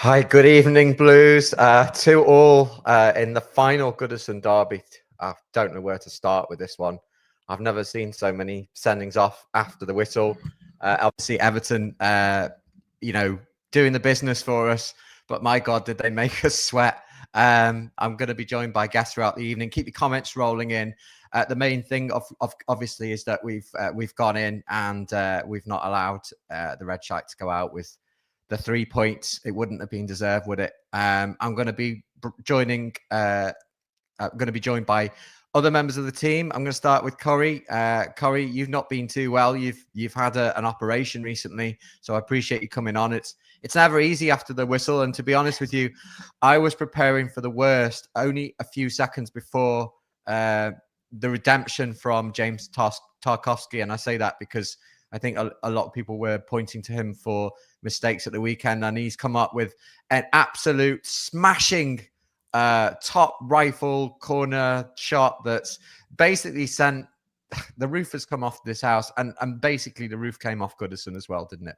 Hi, good evening, Blues. 2-2 in the final Goodison derby. I don't know where to start with this one. I've never seen so many sendings off after the whistle. Obviously, Everton, doing the business for us. But my God, did they make us sweat? I'm going to be joined by guests throughout the evening. Keep your comments rolling in. The main thing, obviously, is that we've gone in and we've not allowed the Red Shite to go out with the 3 points. It wouldn't have been deserved, would it? I'm going to be joined by other members of the team. I'm going to start with Corey. Corey, you've not been too well. You've had an operation recently, so I appreciate you coming on. It's never easy after the whistle, and to be honest with you, I was preparing for the worst only a few seconds before the redemption from James Tarkowski, and I say that because I think a lot of people were pointing to him for mistakes at the weekend, and he's come up with an absolute smashing top rifle corner shot that's basically sent the roof has come off this house, and basically the roof came off Goodison as well, didn't it?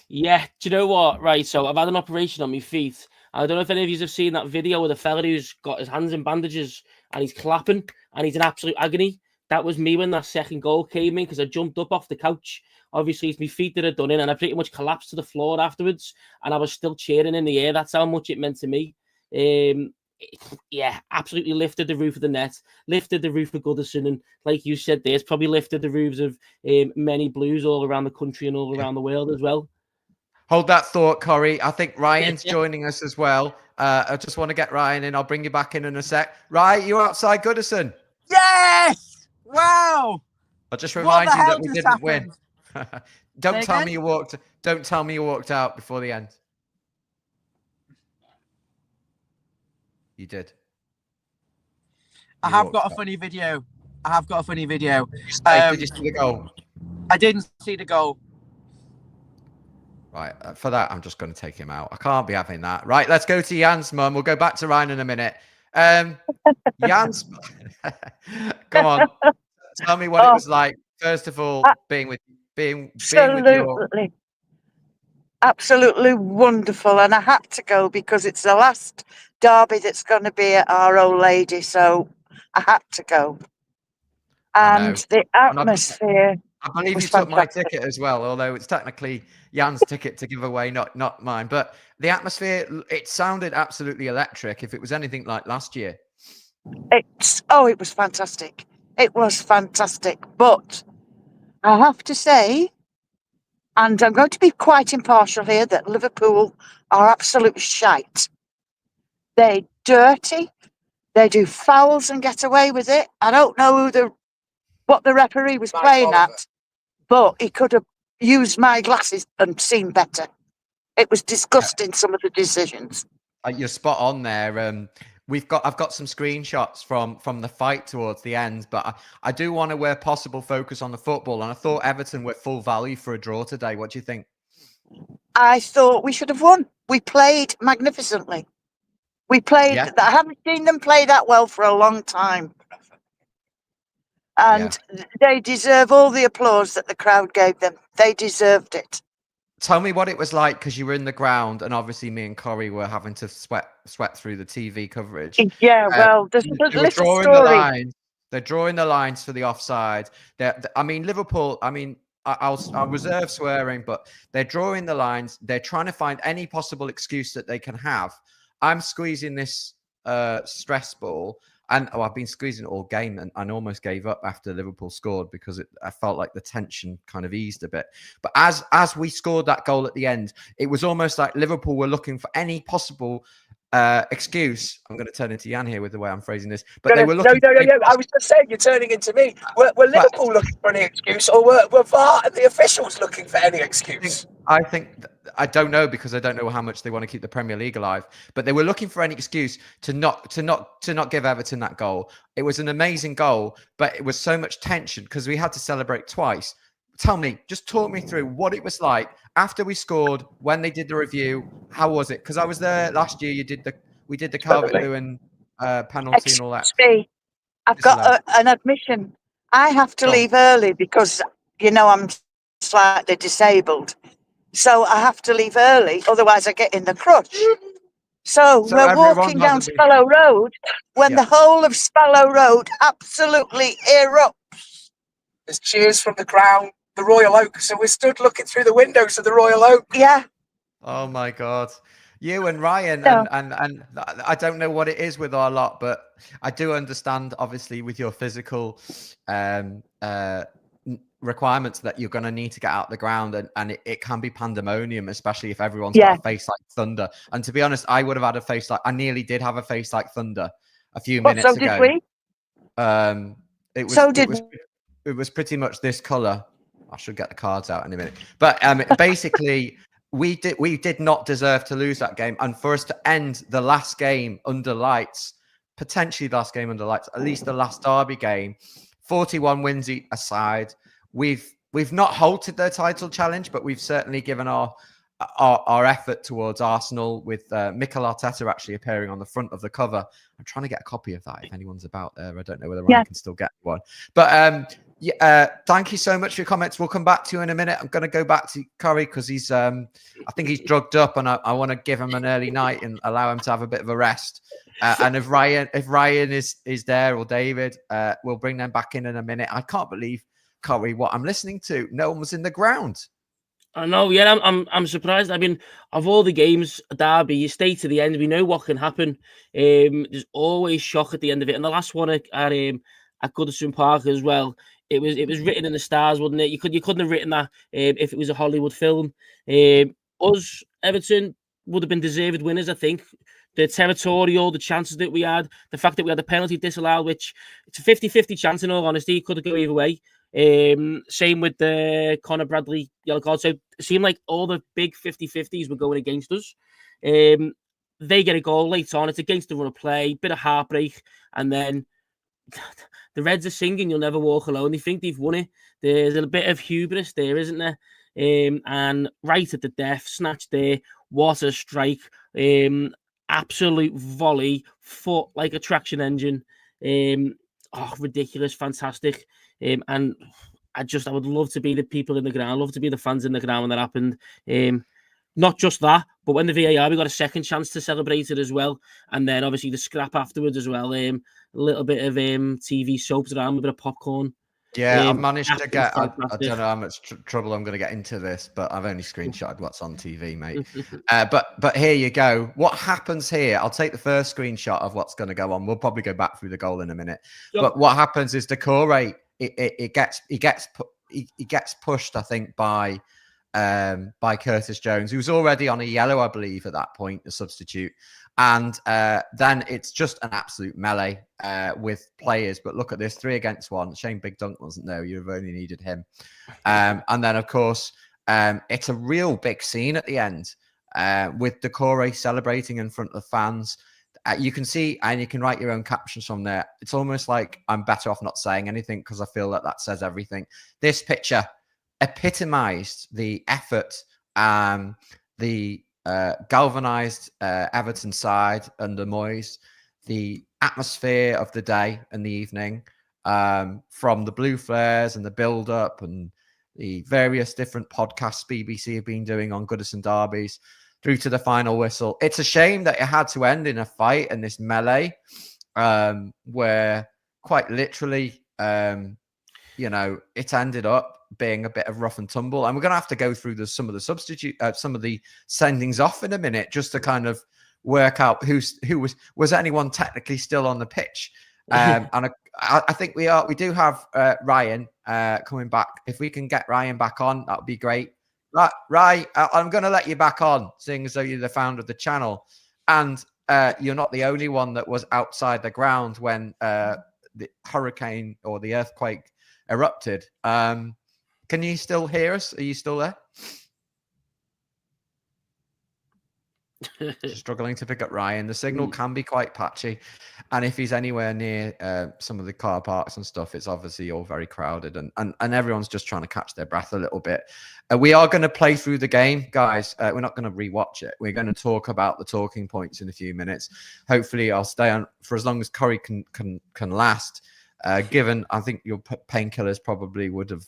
Yeah, do you know what? Right, so I've had an operation on my feet. I don't know if any of you have seen that video with a fella who's got his hands in bandages and he's clapping and he's in absolute agony. That was me when that second goal came in, because I jumped up off the couch. Obviously, it's my feet that had done it, and I pretty much collapsed to the floor afterwards, and I was still cheering in the air. That's how much it meant to me. Yeah, absolutely lifted the roof of the net, lifted the roof of Goodison, and like you said, there's probably lifted the roofs of many Blues all around the country and all around the world as well. Hold that thought, Corey. I think Ryan's joining us as well. I just want to get Ryan in. I'll bring you back in a sec. Ryan, you outside Goodison? Yes! Wow! I'll just remind you that we didn't win. Don't tell me you walked out before the end. You did. I have got a funny video. Did you see the goal? I didn't see the goal. Right, for that, I'm just going to take him out. I can't be having that. Right, let's go to Jan's mum. We'll go back to Ryan in a minute. Jan's, come on. Tell me what it was like. First of all, being with your... Absolutely wonderful. And I had to go because it's the last derby that's going to be at Our Old Lady. So I had to go. And the atmosphere... I believe you took my ticket as well, although it's technically Jan's ticket to give away, not mine. But the atmosphere, it sounded absolutely electric if it was anything like last year. It was fantastic. It was fantastic. But I have to say, and I'm going to be quite impartial here, that Liverpool are absolute shite. They're dirty. They do fouls and get away with it. I don't know what the referee was playing at, but he could have used my glasses and seen better. It was disgusting, some of the decisions. You're spot on there. I've got some screenshots from the fight towards the end, but I do want to, where possible, focus on the football. And I thought Everton were full value for a draw today. What do you think? I thought we should have won. We played magnificently. I haven't seen them play that well for a long time. And they deserve all the applause that the crowd gave them. They deserved it. Tell me what it was like, because you were in the ground, and obviously me and Corey were having to sweat through the TV coverage. Yeah, well, there's a little story. They're drawing the lines for the offside. Liverpool, I'll reserve swearing, but they're drawing the lines. They're trying to find any possible excuse that they can have. I'm squeezing this stress ball. And I've been squeezing it all game, and I almost gave up after Liverpool scored because I felt like the tension kind of eased a bit. But as we scored that goal at the end, it was almost like Liverpool were looking for any possible excuse. I'm going to turn into Jan here with the way I'm phrasing this. But they were looking. No. I was just saying, you're turning into me. Were Liverpool looking for any excuse, or were VAR and the officials looking for any excuse? I don't know, because I don't know how much they want to keep the Premier League alive. But they were looking for any excuse to not give Everton that goal. It was an amazing goal, but it was so much tension because we had to celebrate twice. Just talk me through what it was like after we scored, when they did the review. How was it? Because I was there last year. We did the Calvert-Lewin penalty and all that. I've got an admission. I have to leave early because, I'm slightly disabled. So I have to leave early, otherwise I get in the crush. So we're everyone walking down hasn't been- Spallow Road when Yeah. the whole of Spallow Road absolutely erupts. There's cheers from the crowd, the Royal Oak. So we're stood looking through the windows of the Royal Oak. Yeah. Oh my God. You and Ryan, Yeah. and I don't know what it is with our lot, but I do understand, obviously, with your physical requirements that you're going to need to get out the ground, and it can be pandemonium, especially if everyone's got a face like thunder. And to be honest, I would have had a face like, I nearly did have a face like thunder a few minutes so ago. did we. It was pretty much this color. I should get the cards out in a minute. But basically, we did not deserve to lose that game. And for us to end the last game under lights, potentially the last game under lights, at least the last derby game, 41 wins aside, we've not halted their title challenge, but we've certainly given our effort towards Arsenal, with Mikel Arteta actually appearing on the front of the cover. I'm trying to get a copy of that if anyone's about there. I don't know whether I can still get one. But thank you so much for your comments. We'll come back to you in a minute. I'm going to go back to Curry because he's I think he's drugged up, and I want to give him an early night and allow him to have a bit of a rest. And if Ryan is there, or David, we'll bring them back in a minute. I can't believe, Curry, what I'm listening to. No one was in the ground. I know, yeah, I'm surprised. I mean, of all the games, derby, you stay to the end. We know what can happen. There's always shock at the end of it. And the last one at Goodison Park as well, it was written in the stars, wasn't it? You couldn't have written that if it was a Hollywood film. Us, Everton, would have been deserved winners, I think. The territorial, the chances that we had, the fact that we had the penalty disallowed, which it's a 50-50 chance, in all honesty. It could have gone either way. Same with the Conor Bradley yellow card. So it seemed like all the big 50-50s were going against us. They get a goal late on. It's against the run of play, bit of heartbreak, and then the Reds are singing "You'll Never Walk Alone." They think they've won it. There's a bit of hubris there, isn't there? And right at the death, snatched there. What a strike! Absolute volley, foot like a traction engine. Ridiculous, fantastic. And I would love to be the people in the ground, love to be the fans in the ground when that happened. Not just that, but when the VAR, we got a second chance to celebrate it as well. And then obviously the scrap afterwards as well. A little bit of TV soaps around, a bit of popcorn. Yeah, I've managed to get, I don't know how much trouble I'm going to get into this, but I've only screenshotted what's on TV, mate. But here you go. What happens here? I'll take the first screenshot of what's going to go on. We'll probably go back through the goal in a minute. Sure. But what happens is Decore, he gets pushed, I think, by Curtis Jones, who's already on a yellow, I believe, at that point, the substitute. And then it's just an absolute melee with players. But look at this, 3 against 1. Shane Big Dunk wasn't there. You've only needed him. And then, of course, it's a real big scene at the end with Decore celebrating in front of the fans. You can see, and you can write your own captions from there. It's almost like I'm better off not saying anything because I feel that says everything. This picture epitomized the effort, the galvanized Everton side under Moyes, the atmosphere of the day and the evening, from the blue flares and the build-up and the various different podcasts BBC have been doing on Goodison derbies through to the final whistle. It's a shame that it had to end in a fight in this melee, where quite literally, it ended up being a bit of rough and tumble. And we're going to have to go through some of the sendings off in a minute, just to kind of work out who was anyone technically still on the pitch. And I think we do have Ryan coming back. If we can get Ryan back on, that would be great. Right, I'm going to let you back on, seeing as though you're the founder of the channel, and you're not the only one that was outside the ground when the hurricane or the earthquake erupted. Can you still hear us? Are you still there? Struggling to pick up Ryan. The signal can be quite patchy, and if he's anywhere near some of the car parks and stuff, it's obviously all very crowded, and everyone's just trying to catch their breath a little bit. We are going to play through the game, guys. We're not going to rewatch it. We're going to talk about the talking points in a few minutes. Hopefully, I'll stay on for as long as Curry can last. Given I think your painkillers probably would have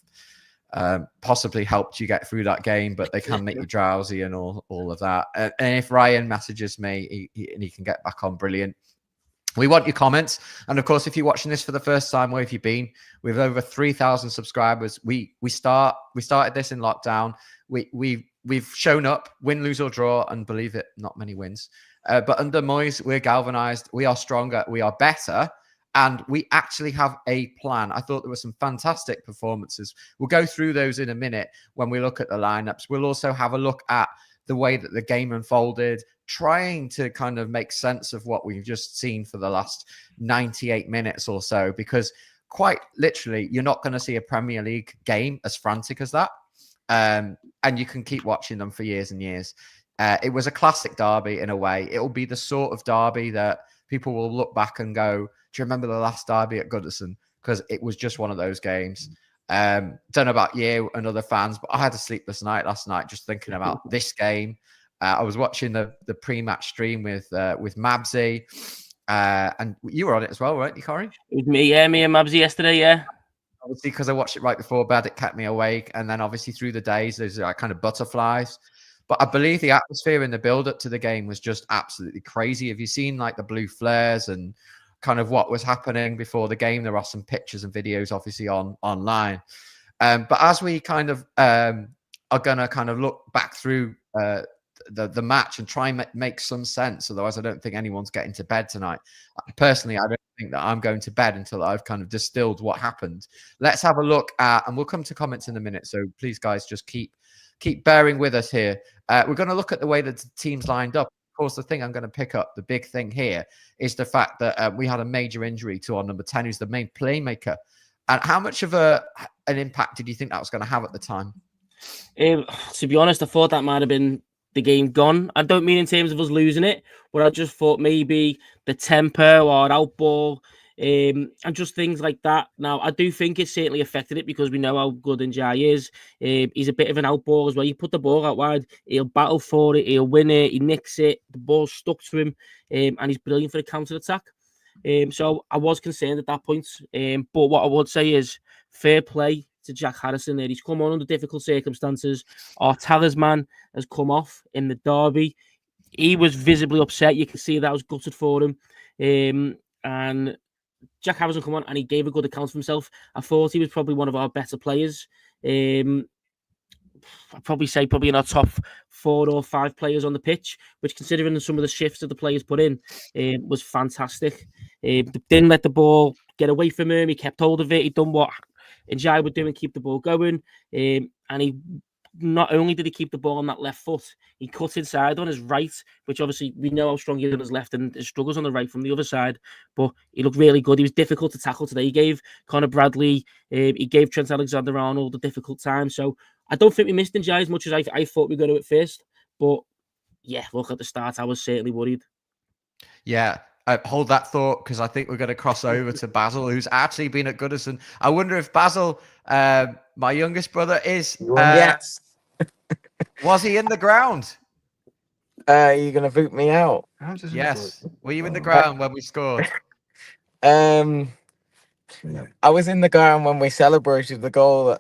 possibly helped you get through that game, but they can make you drowsy and all of that. And if Ryan messages me and he can get back on, brilliant. We want your comments. And of course, if you're watching this for the first time, where have you been? With over 3,000 subscribers, we started this in lockdown. We've shown up, win, lose or draw, and believe it, not many wins. But under Moyes, we're galvanized. We are stronger. We are better. And we actually have a plan. I thought there were some fantastic performances. We'll go through those in a minute when we look at the lineups. We'll also have a look at the way that the game unfolded, trying to kind of make sense of what we've just seen for the last 98 minutes or so, because quite literally, you're not going to see a Premier League game as frantic as that. And you can keep watching them for years and years. It was a classic derby in a way. It will be the sort of derby that people will look back and go, do you remember the last derby at Goodison? Because it was just one of those games. Don't know about you and other fans, but I had a sleepless night last night just thinking about this game. I was watching the pre-match stream with Mabsy, and you were on it as well, weren't you, Corey? It was me and Mabsy yesterday, yeah. Obviously, because I watched it right before bed, it kept me awake. And then obviously through the days, there's kind of butterflies. But I believe the atmosphere in the build-up to the game was just absolutely crazy. Have you seen like the blue flares and kind of what was happening before the game? There are some pictures and videos obviously online. But as we kind of are going to kind of look back through the match and try and make some sense, otherwise I don't think anyone's getting to bed tonight. Personally, I don't think that I'm going to bed until I've kind of distilled what happened. Let's have a look at, and we'll come to comments in a minute, so please guys just keep bearing with us here. We're going to look at the way that the teams lined up. Of course, the thing I'm going to pick up, the big thing here, is the fact that we had a major injury to our number 10, who's the main playmaker. And how much of an impact did you think that was going to have at the time? To be honest, I thought that might have been the game gone. I don't mean in terms of us losing it, but I just thought maybe the tempo or outball and just things like that. Now, I do think it certainly affected it because we know how good Njai is. He's a bit of an outball as well. You put the ball out wide, he'll battle for it, he'll win it, he nicks it, the ball's stuck to him, and he's brilliant for the counter-attack. So I was concerned at that point. But what I would say is fair play to Jack Harrison there. He's come on under difficult circumstances. Our talisman has come off in the derby. He was visibly upset. You can see that was gutted for him. And Jack Harrison come on and he gave a good account of himself. I thought he was probably one of our better players. I'd probably say in our top 4 or 5 players on the pitch, which considering some of the shifts that the players put in, was fantastic. Didn't let the ball get away from him. He kept hold of it. He done what Njai would do and keep the ball going. And he not only did he keep the ball on that left foot, he cut inside on his right, which obviously we know how strong he is on his left and his struggles on the right from the other side. But he looked really good. He was difficult to tackle today. He gave Conor Bradley, he gave Trent Alexander-Arnold a difficult time. So I don't think we missed Njai as much as I thought we were going to at first. But yeah, look at the start. I was certainly worried. Yeah. Hold that thought, because I think we're going to cross over to Basil, who's actually been at Goodison. I wonder if Basil, my youngest brother, is. Yes. Was he in the ground? You're going to boot me out? Yes. Were you in the ground when we scored? I was in the ground when we celebrated the goal.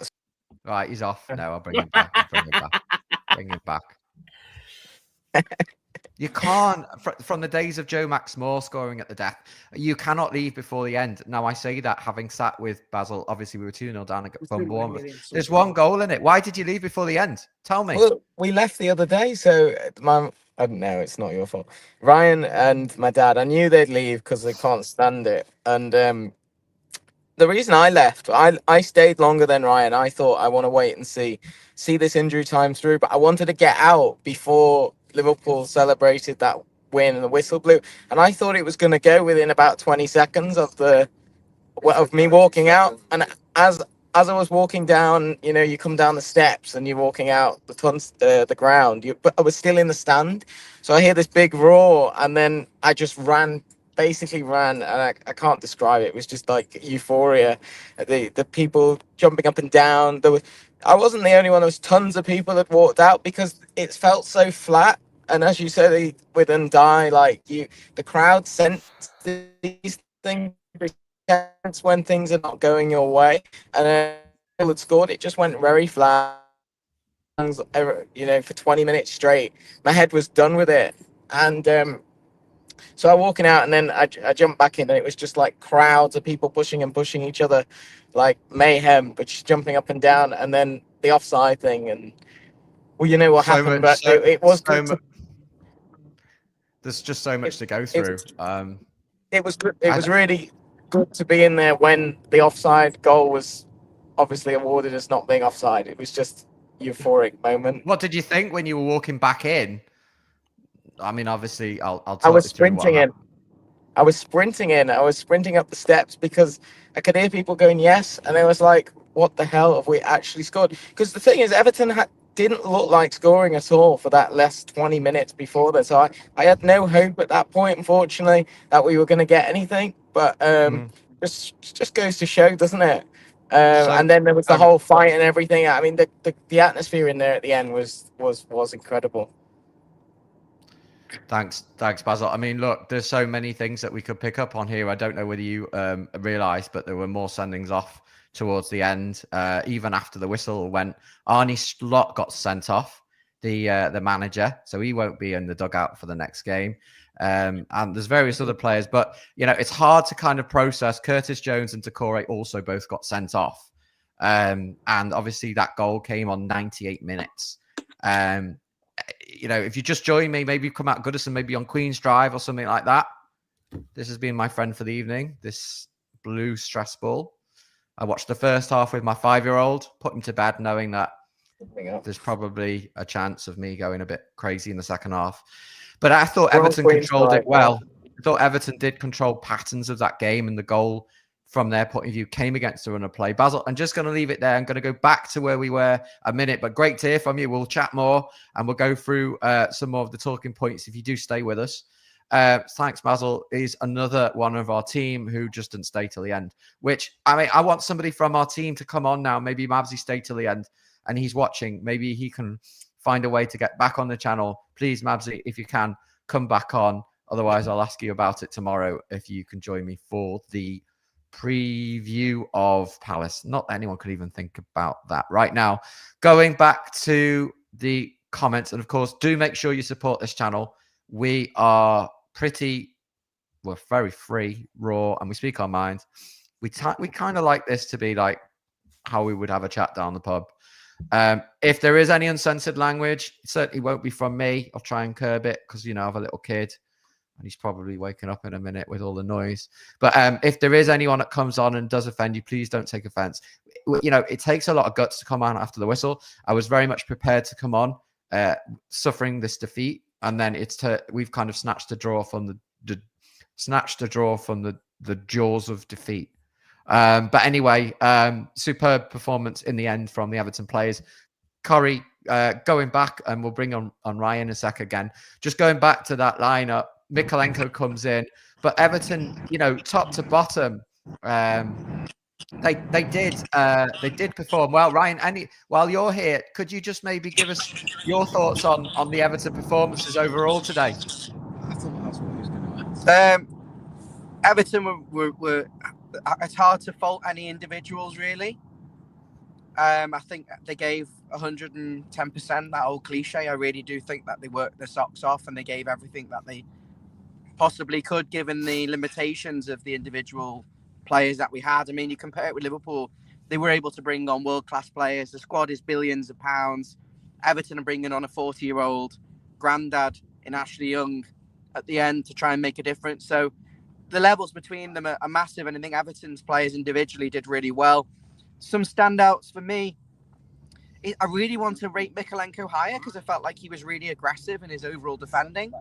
Right, he's off. No, I'll bring him back. Bring him back. You can't, from the days of Joe Max Moore scoring at the death, you cannot leave before the end. Now, I say that having sat with Basil, obviously we were 2-0 down from Bournemouth. There's one goal in it. Why did you leave before the end? Tell me. Well, we left the other day, so I don't know, it's not your fault. Ryan and my dad, I knew they'd leave because they can't stand it. And the reason I left, I stayed longer than Ryan. I thought I want to wait and see this injury time through, but I wanted to get out before Liverpool celebrated that win and the whistle blew, and I thought it was going to go within about 20 seconds of me walking out. And as I was walking down, you come down the steps and you're walking out the ground. But I was still in the stand, so I hear this big roar, and then I just basically ran, and I can't describe it. It was just like euphoria. The people jumping up and down. I wasn't the only one. There was tons of people that walked out because it felt so flat. And as you said, with Ndai, the crowd sense these things when things are not going your way. And had scored, it just went very flat. You know, for 20 minutes straight, my head was done with it, and so I'm walking out, and then I jumped back in, and it was just like crowds of people pushing and pushing each other, like mayhem, but just jumping up and down, and then the offside thing, and well, you know what happened, but it was good to, there's just so much to go through. It was really good to be in there when the offside goal was obviously awarded as not being offside. It was just euphoric moment. What did you think when you were walking back in? I mean, obviously, I'll talk I was you through what sprinting in. happened. I was sprinting in. I was sprinting up the steps because I could hear people going yes, and I was like, "What the hell have we actually scored?" Because the thing is, Everton didn't look like scoring at all for that last 20 minutes before this. So I had no hope at that point, unfortunately, that we were going to get anything. But just goes to show, doesn't it? And then there was the whole fight and everything. I mean, the atmosphere in there at the end was incredible. Thanks, Basil. I mean, look, there's so many things that we could pick up on here. I don't know whether you realised, but there were more sendings off towards the end. Even after the whistle went, Arnie Slot got sent off, the manager, so he won't be in the dugout for the next game. And there's various other players, but you know, it's hard to kind of process. Curtis Jones and Decore also both got sent off, and obviously that goal came on 98 minutes. You know, if you just join me, maybe come out Goodison, maybe on Queen's Drive or something like that. This has been my friend for the evening, this blue stress ball. I watched the first half with my 5-year-old, put him to bed knowing that there's probably a chance of me going a bit crazy in the second half. But I thought Everton controlled it well. I thought Everton did control patterns of that game, and the goal from their point of view came against the run of play. Basil, I'm just going to leave it there. I'm going to go back to where we were a minute, but great to hear from you. We'll chat more and we'll go through some more of the talking points if you do stay with us. Thanks, Basil. Is another one of our team who just didn't stay till the end, which, I mean, I want somebody from our team to come on now. Maybe Mabsy stayed till the end and he's watching. Maybe he can find a way to get back on the channel. Please, Mabsy, if you can, come back on. Otherwise, I'll ask you about it tomorrow if you can join me for the preview of Palace. Not that anyone could even think about that right now. Going back to the comments, and of course, do make sure you support this channel. We are we're very free, raw, and we speak our minds. We kind of like this to be like how we would have a chat down the pub. If there is any uncensored language, it certainly won't be from me. I'll try and curb it because, you know, I have a little kid and he's probably waking up in a minute with all the noise. But if there is anyone that comes on and does offend you, please don't take offense. You know, it takes a lot of guts to come on after the whistle. I was very much prepared to come on suffering this defeat. And then we've kind of snatched a draw from the jaws of defeat. But anyway, superb performance in the end from the Everton players. Corey, going back, and we'll bring on Ryan in a sec again. Just going back to that lineup, Mikalenko comes in, but Everton, you know, top to bottom, they did perform well. Ryan, while you're here, could you just maybe give us your thoughts on the Everton performances overall today? Everton were it's hard to fault any individuals really. I think they gave 110%, that old cliche. I really do think that they worked their socks off and they gave everything that they possibly could, given the limitations of the individual players that we had. I mean, you compare it with Liverpool, they were able to bring on world-class players. The squad is billions of pounds. Everton are bringing on a 40-year-old granddad in Ashley Young at the end to try and make a difference. So the levels between them are massive, and I think Everton's players individually did really well. Some standouts for me, I really want to rate Mikalenko higher because I felt like he was really aggressive in his overall defending.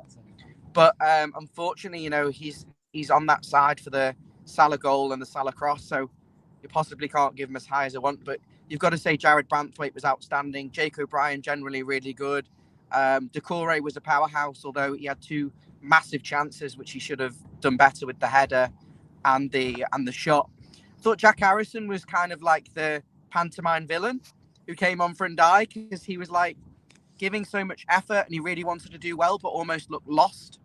But unfortunately, you know, he's on that side for the Salah goal and the Salah cross, so you possibly can't give him as high as I want. But you've got to say Jared Branthwaite was outstanding. Jake O'Brien generally really good. Decore was a powerhouse, although he had two massive chances which he should have done better with the header and the shot. I thought Jack Harrison was kind of like the pantomime villain who came on for Ndai, because he was like giving so much effort and he really wanted to do well, but almost looked lost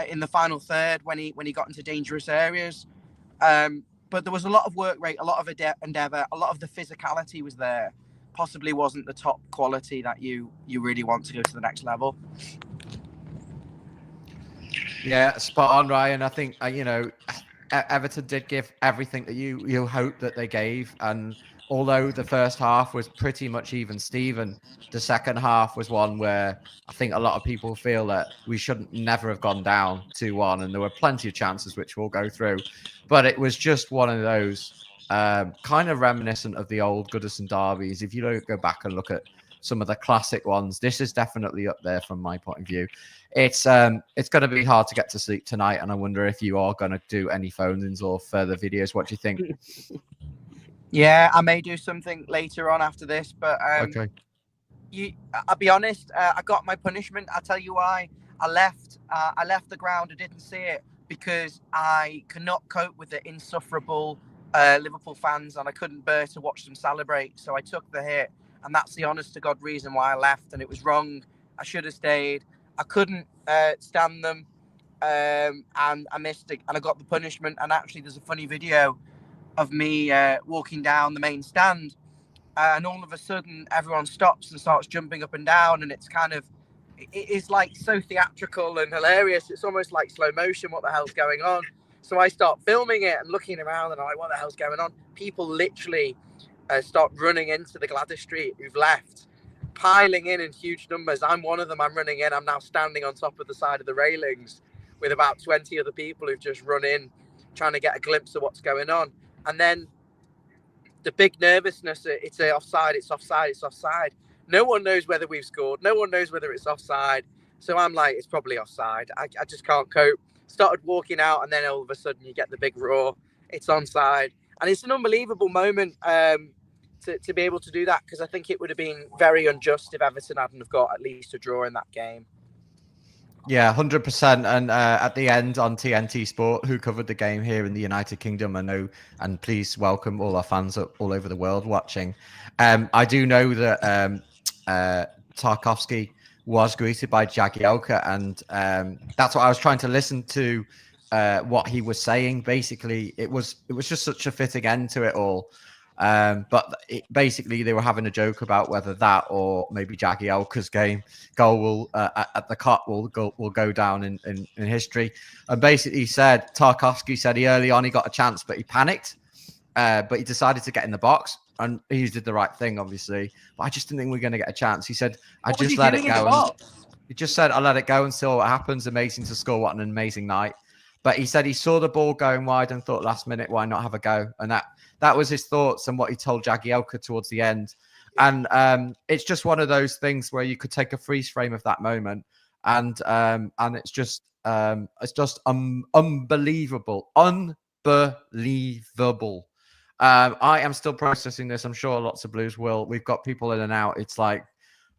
in the final third when he got into dangerous areas. but there was a lot of work rate, a lot of endeavour, a lot of the physicality was there. Possibly wasn't the top quality that you really want to go to the next level. Yeah, spot on, Ryan. I think Everton did give everything that you hoped that they gave, and although the first half was pretty much even Steven, the second half was one where I think a lot of people feel that we shouldn't never have gone down 2-1, and there were plenty of chances which we'll go through, but it was just one of those kind of reminiscent of the old Goodison derbies. If you don't go back and look at some of the classic ones, this is definitely up there from my point of view. It's going to be hard to get to sleep tonight, and I wonder if you are going to do any phone-ins or further videos. What do you think? Yeah, I may do something later on after this, but Okay. I'll be honest. I got my punishment. I'll tell you why. I left the ground. I didn't see it because I cannot cope with the insufferable Liverpool fans, and I couldn't bear to watch them celebrate. So I took the hit, and that's the honest to God reason why I left. And it was wrong. I should have stayed. I couldn't stand them, and I missed it, and I got the punishment. And actually, there's a funny video of me walking down the main stand, and all of a sudden, everyone stops and starts jumping up and down, and it's kind of, it is like so theatrical and hilarious. It's almost like slow motion. What the hell's going on? So I start filming it and looking around, and I'm like, what the hell's going on? People literally start running into the Gladys Street who've left, piling in huge numbers. I'm one of them. I'm running in. I'm now standing on top of the side of the railings with about 20 other people who've just run in, trying to get a glimpse of what's going on. And then the big nervousness, it's offside, it's offside, it's offside. No one knows whether we've scored. No one knows whether it's offside. So I'm like, it's probably offside. I just can't cope. Started walking out, and then all of a sudden you get the big roar. It's onside. And it's an unbelievable moment to be able to do that, because I think it would have been very unjust if Everton hadn't have got at least a draw in that game. Yeah, 100%. And at the end on TNT Sport, who covered the game here in the United Kingdom, I know, and please welcome all our fans all over the world watching. I do know that Tarkowski was greeted by Jagielka, and that's what I was trying to listen to, what he was saying. Basically, it was just such a fitting end to it all. But basically, they were having a joke about whether that or maybe Jagielka's goal will at the cut will go down in history. And basically, Tarkowski said early on he got a chance, but he panicked. But he decided to get in the box, and he did the right thing, obviously. But I just didn't think we were going to get a chance. He said, "I just let it go." He just said, "I let it go and see what happens." Amazing to score. What an amazing night. But he said he saw the ball going wide and thought, last minute, why not have a go? And that was his thoughts and what he told Jagielka towards the end. And it's just one of those things where you could take a freeze frame of that moment, and it's just unbelievable. I am still processing this. I'm sure lots of Blues will. We've got people in and out. It's like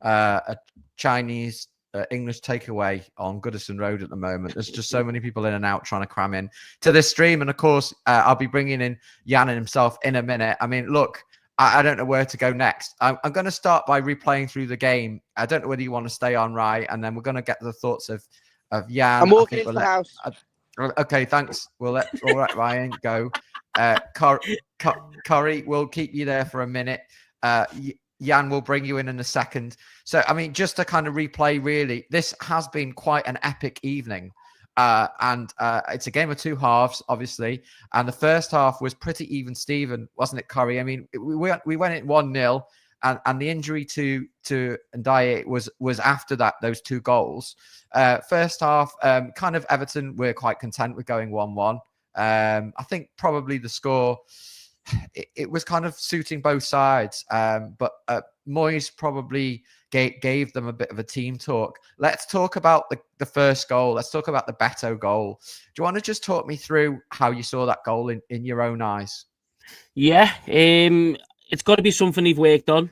a Chinese English takeaway on Goodison Road at the moment. There's just so many people in and out trying to cram in to this stream. And of course, I'll be bringing in Jan and himself in a minute. I mean, look, I don't know where to go next. I'm going to start by replaying through the game. I don't know whether you want to stay on, Rye, and then we're going to get the thoughts of Jan. I'm walking into the house. Okay, thanks. We'll let Ryan go. Corey, we'll keep you there for a minute. Jan will bring you in a second. So, I mean, just to kind of replay, really, this has been quite an epic evening. And it's a game of two halves, obviously. And the first half was pretty even Steven, wasn't it, Corey? I mean, we went in 1-0, and the injury to Ndiaye was after that, those two goals. First half, kind of Everton were quite content with going 1-1. I think probably the score, it was kind of suiting both sides. But Moyes probably gave them a bit of a team talk. Let's talk about the first goal. Let's talk about the Beto goal. Do you want to just talk me through how you saw that goal in your own eyes? Yeah, it's got to be something he've worked on.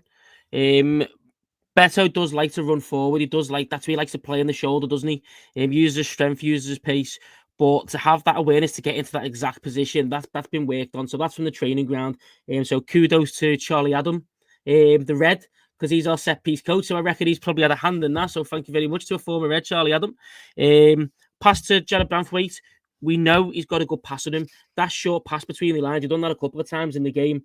Beto does like to run forward. He does like, that's where he likes to play in the shoulder, doesn't he? Uses his strength, uses his pace. But to have that awareness to get into that exact position, that's been worked on. So that's from the training ground. So kudos to Charlie Adam, the Red, because he's our set piece coach. So I reckon he's probably had a hand in that. So thank you very much to a former Red, Charlie Adam. Pass to Jared Branthwaite. we know he's got a good pass on him. That short pass between the lines, he's done that a couple of times in the game.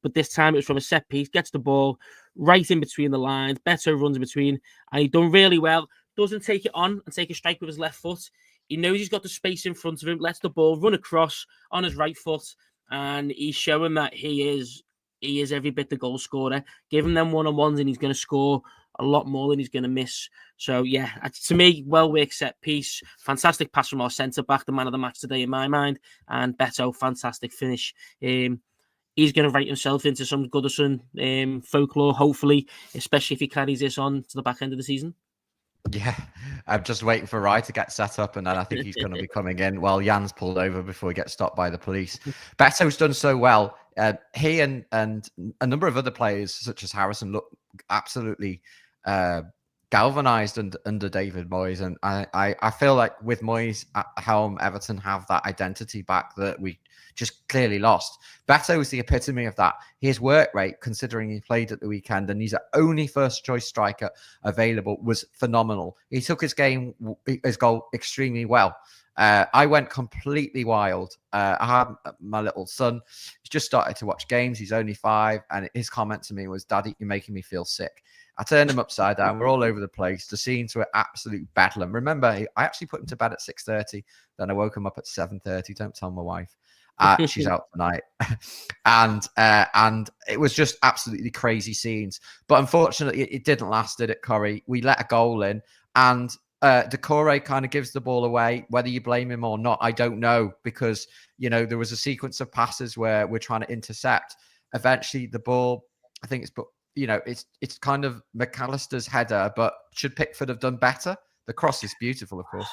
But this time it was from a set piece, gets the ball right in between the lines. Beto runs in between, and he done really well. Doesn't take it on and take a strike with his left foot. He knows he's got the space in front of him, lets the ball run across on his right foot, and he's showing that he is every bit the goal scorer. Give him them one-on-ones and he's going to score a lot more than he's going to miss. So, yeah, to me, well-worked set piece. Fantastic pass from our centre-back, the man of the match today in my mind. And Beto, fantastic finish. He's going to write himself into some Goodison folklore, hopefully, especially if he carries this on to the back end of the season. Yeah, I'm just waiting for Rye to get set up, and then I think he's going to be coming in while Jan's pulled over before he gets stopped by the police. Beto's done so well. He and a number of other players, such as Harrison, look absolutely galvanized under David Moyes. And I feel like with Moyes at the helm, Everton have that identity back that we just clearly lost. Beto is the epitome of that. His work rate, considering he played at the weekend and he's the only first choice striker available, was phenomenal. He took his goal extremely well. I went completely wild. I had my little son. He's just started to watch games. He's only 5. And his comment to me was, "Daddy, you're making me feel sick." I turned him upside down. We're all over the place. The scenes were absolute bedlam. Remember, I actually put him to bed at 6:30. Then I woke him up at 7:30. Don't tell my wife. She's out tonight. And it was just absolutely crazy scenes. But unfortunately, it didn't last, did it, Corey? We let a goal in. And Decore kind of gives the ball away. Whether you blame him or not, I don't know. Because, there was a sequence of passes where we're trying to intercept. Eventually, the ball, I think it's kind of McAllister's header, but should Pickford have done better? The cross is beautiful, of course.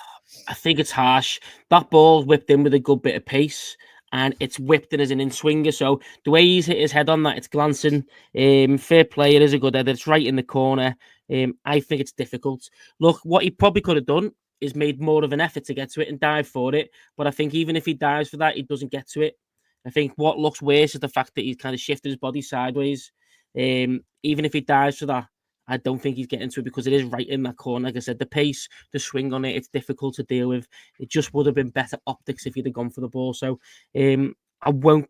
I think it's harsh. That ball whipped in with a good bit of pace, and it's whipped in as an in-swinger. So the way he's hit his head on that, it's glancing. Fair play, it is a good header. It's right in the corner. I think it's difficult. Look, what he probably could have done is made more of an effort to get to it and dive for it. But I think even if he dives for that, he doesn't get to it. I think what looks worse is the fact that he's kind of shifted his body sideways. Even if he dives for that, I don't think he's getting to it because it is right in that corner. Like I said, the pace, the swing on it, it's difficult to deal with. It just would have been better optics if he'd have gone for the ball. So I won't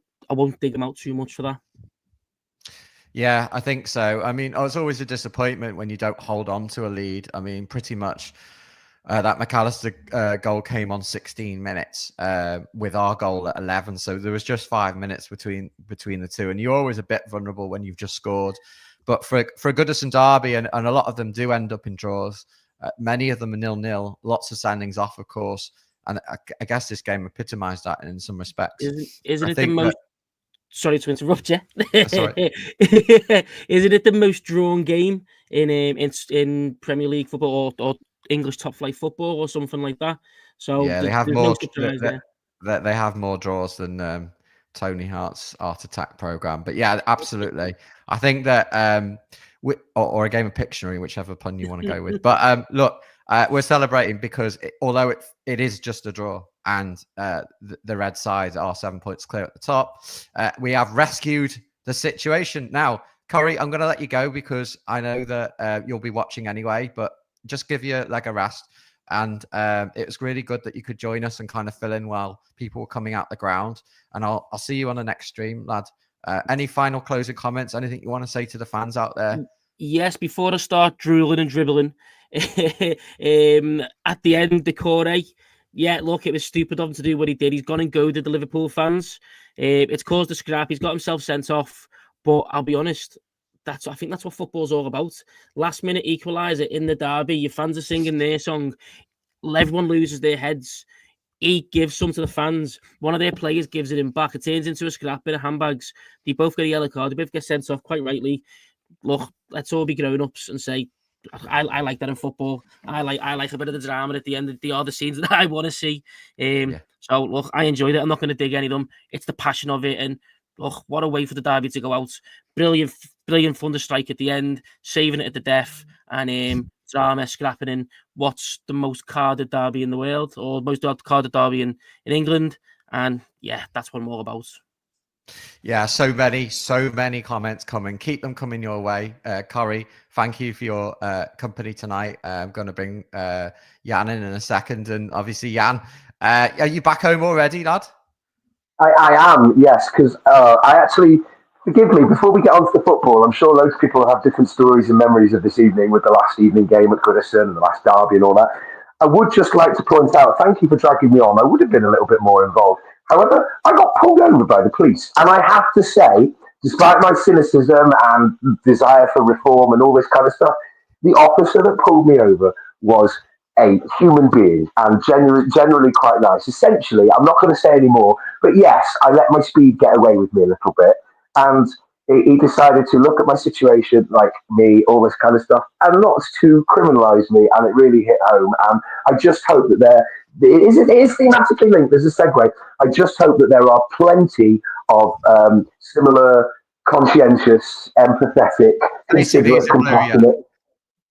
dig him out too much for that. Yeah, I think so. I mean, it's always a disappointment when you don't hold on to a lead. I mean, pretty much that McAllister goal came on 16 minutes with our goal at 11. So there was just 5 minutes between the two. And you're always a bit vulnerable when you've just scored. But for a Goodison derby, and a lot of them do end up in draws, many of them are 0-0, lots of sendings off, of course. And I guess this game epitomised that in some respects. Isn't it the most... Sorry to interrupt you. Sorry. Isn't it the most drawn game in Premier League football or English top flight football or something like that? So yeah, they have more. No they have more draws than Tony Hart's Art Attack program. But yeah, absolutely. I think that or a game of Pictionary, whichever pun you want to go with. But look, we're celebrating because although it is just a draw, and the red side are 7 points clear at the top, we have rescued the situation. Now, Corey, I'm going to let you go because I know that you'll be watching anyway, but just give you like a rest. And it was really good that you could join us and kind of fill in while people were coming out the ground. And I'll see you on the next stream, lad. Any final closing comments? Anything you want to say to the fans out there? Yes, before I start drooling and dribbling, at the end, Decore, yeah, look, it was stupid of him to do what he did. He's gone and goaded the Liverpool fans. It's caused a scrap. He's got himself sent off. But I'll be honest, I think that's what football's all about. Last minute equalizer in the derby. Your fans are singing their song. Everyone loses their heads. He gives some to the fans. One of their players gives it him back. It turns into a scrap, bit of handbags. They both get a yellow card. They both get sent off, quite rightly. Look, let's all be grown-ups and say, I like that in football. I like a bit of the drama at the end. They are the scenes that I want to see. So, look, I enjoyed it. I'm not going to dig any of them. It's the passion of it. And, look, what a way for the derby to go out. Brilliant thunder strike at the end, saving it at the death. And drama scrapping in what's the most carded derby in the world, or most carded derby in England. And, yeah, that's what I'm all about. Yeah, so many comments coming. Keep them coming your way. Corey, thank you for your company tonight. I'm going to bring Jan in a second. And obviously, Jan, Are you back home already, lad? I am, yes, because I actually, forgive me, before we get on to the football, I'm sure loads of people have different stories and memories of this evening with the last evening game at Goodison and the last derby and all that. I would just like to point out, thank you for dragging me on. I would have been a little bit more involved. However, I got pulled over by the police. And I have to say, despite my cynicism and desire for reform and all this kind of stuff, the officer that pulled me over was a human being and generally quite nice. Essentially, I'm not going to say any more, but yes, I let my speed get away with me a little bit. And he decided to look at my situation, like me, all this kind of stuff, and not to criminalise me. And it really hit home. And I just hope that it is thematically linked. There's a segue. I just hope that there are plenty of similar, conscientious, empathetic, considerate, compassionate.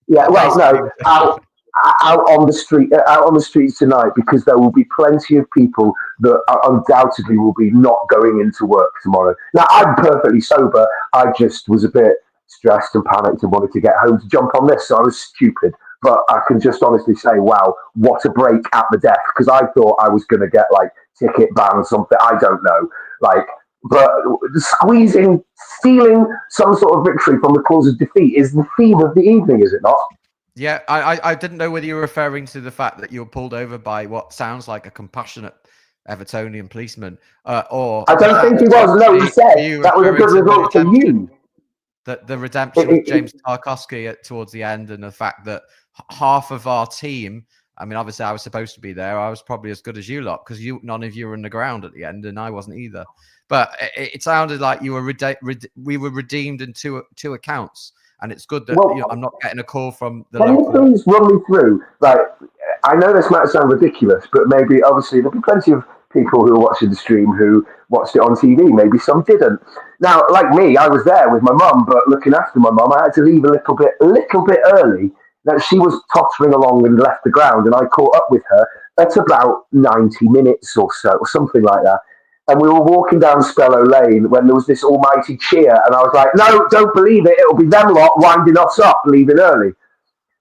Yeah, well, no, out on the streets tonight, because there will be plenty of people that undoubtedly will be not going into work tomorrow. Now, I'm perfectly sober. I just was a bit stressed and panicked and wanted to get home to jump on this, so I was stupid. But I can just honestly say, wow, what a break at the death, because I thought I was going to get like ticket ban or something. I don't know, but stealing some sort of victory from the cause of defeat is the theme of the evening, is it not? Yeah, I didn't know whether you were referring to the fact that you were pulled over by what sounds like a compassionate Evertonian policeman, or I don't think he was. No, he said that was a good result for you. The redemption of James Tarkowski towards the end, and the fact that half of our team. I mean, obviously, I was supposed to be there. I was probably as good as you lot, because none of you were in the ground at the end, and I wasn't either. But it sounded like you were we were redeemed in two accounts. And it's good that I'm not getting a call from the local. Can you please run me through? I know this might sound ridiculous, but maybe obviously there'll be plenty of people who are watching the stream who watched it on TV. Maybe some didn't. Now, like me, I was there with my mum, but looking after my mum, I had to leave a little bit early. That she was tottering along and left the ground, and I caught up with her at about 90 minutes or so, or something like that. And we were walking down Spellow Lane when there was this almighty cheer, and I was like, no, don't believe it. It'll be them lot winding us up, leaving early.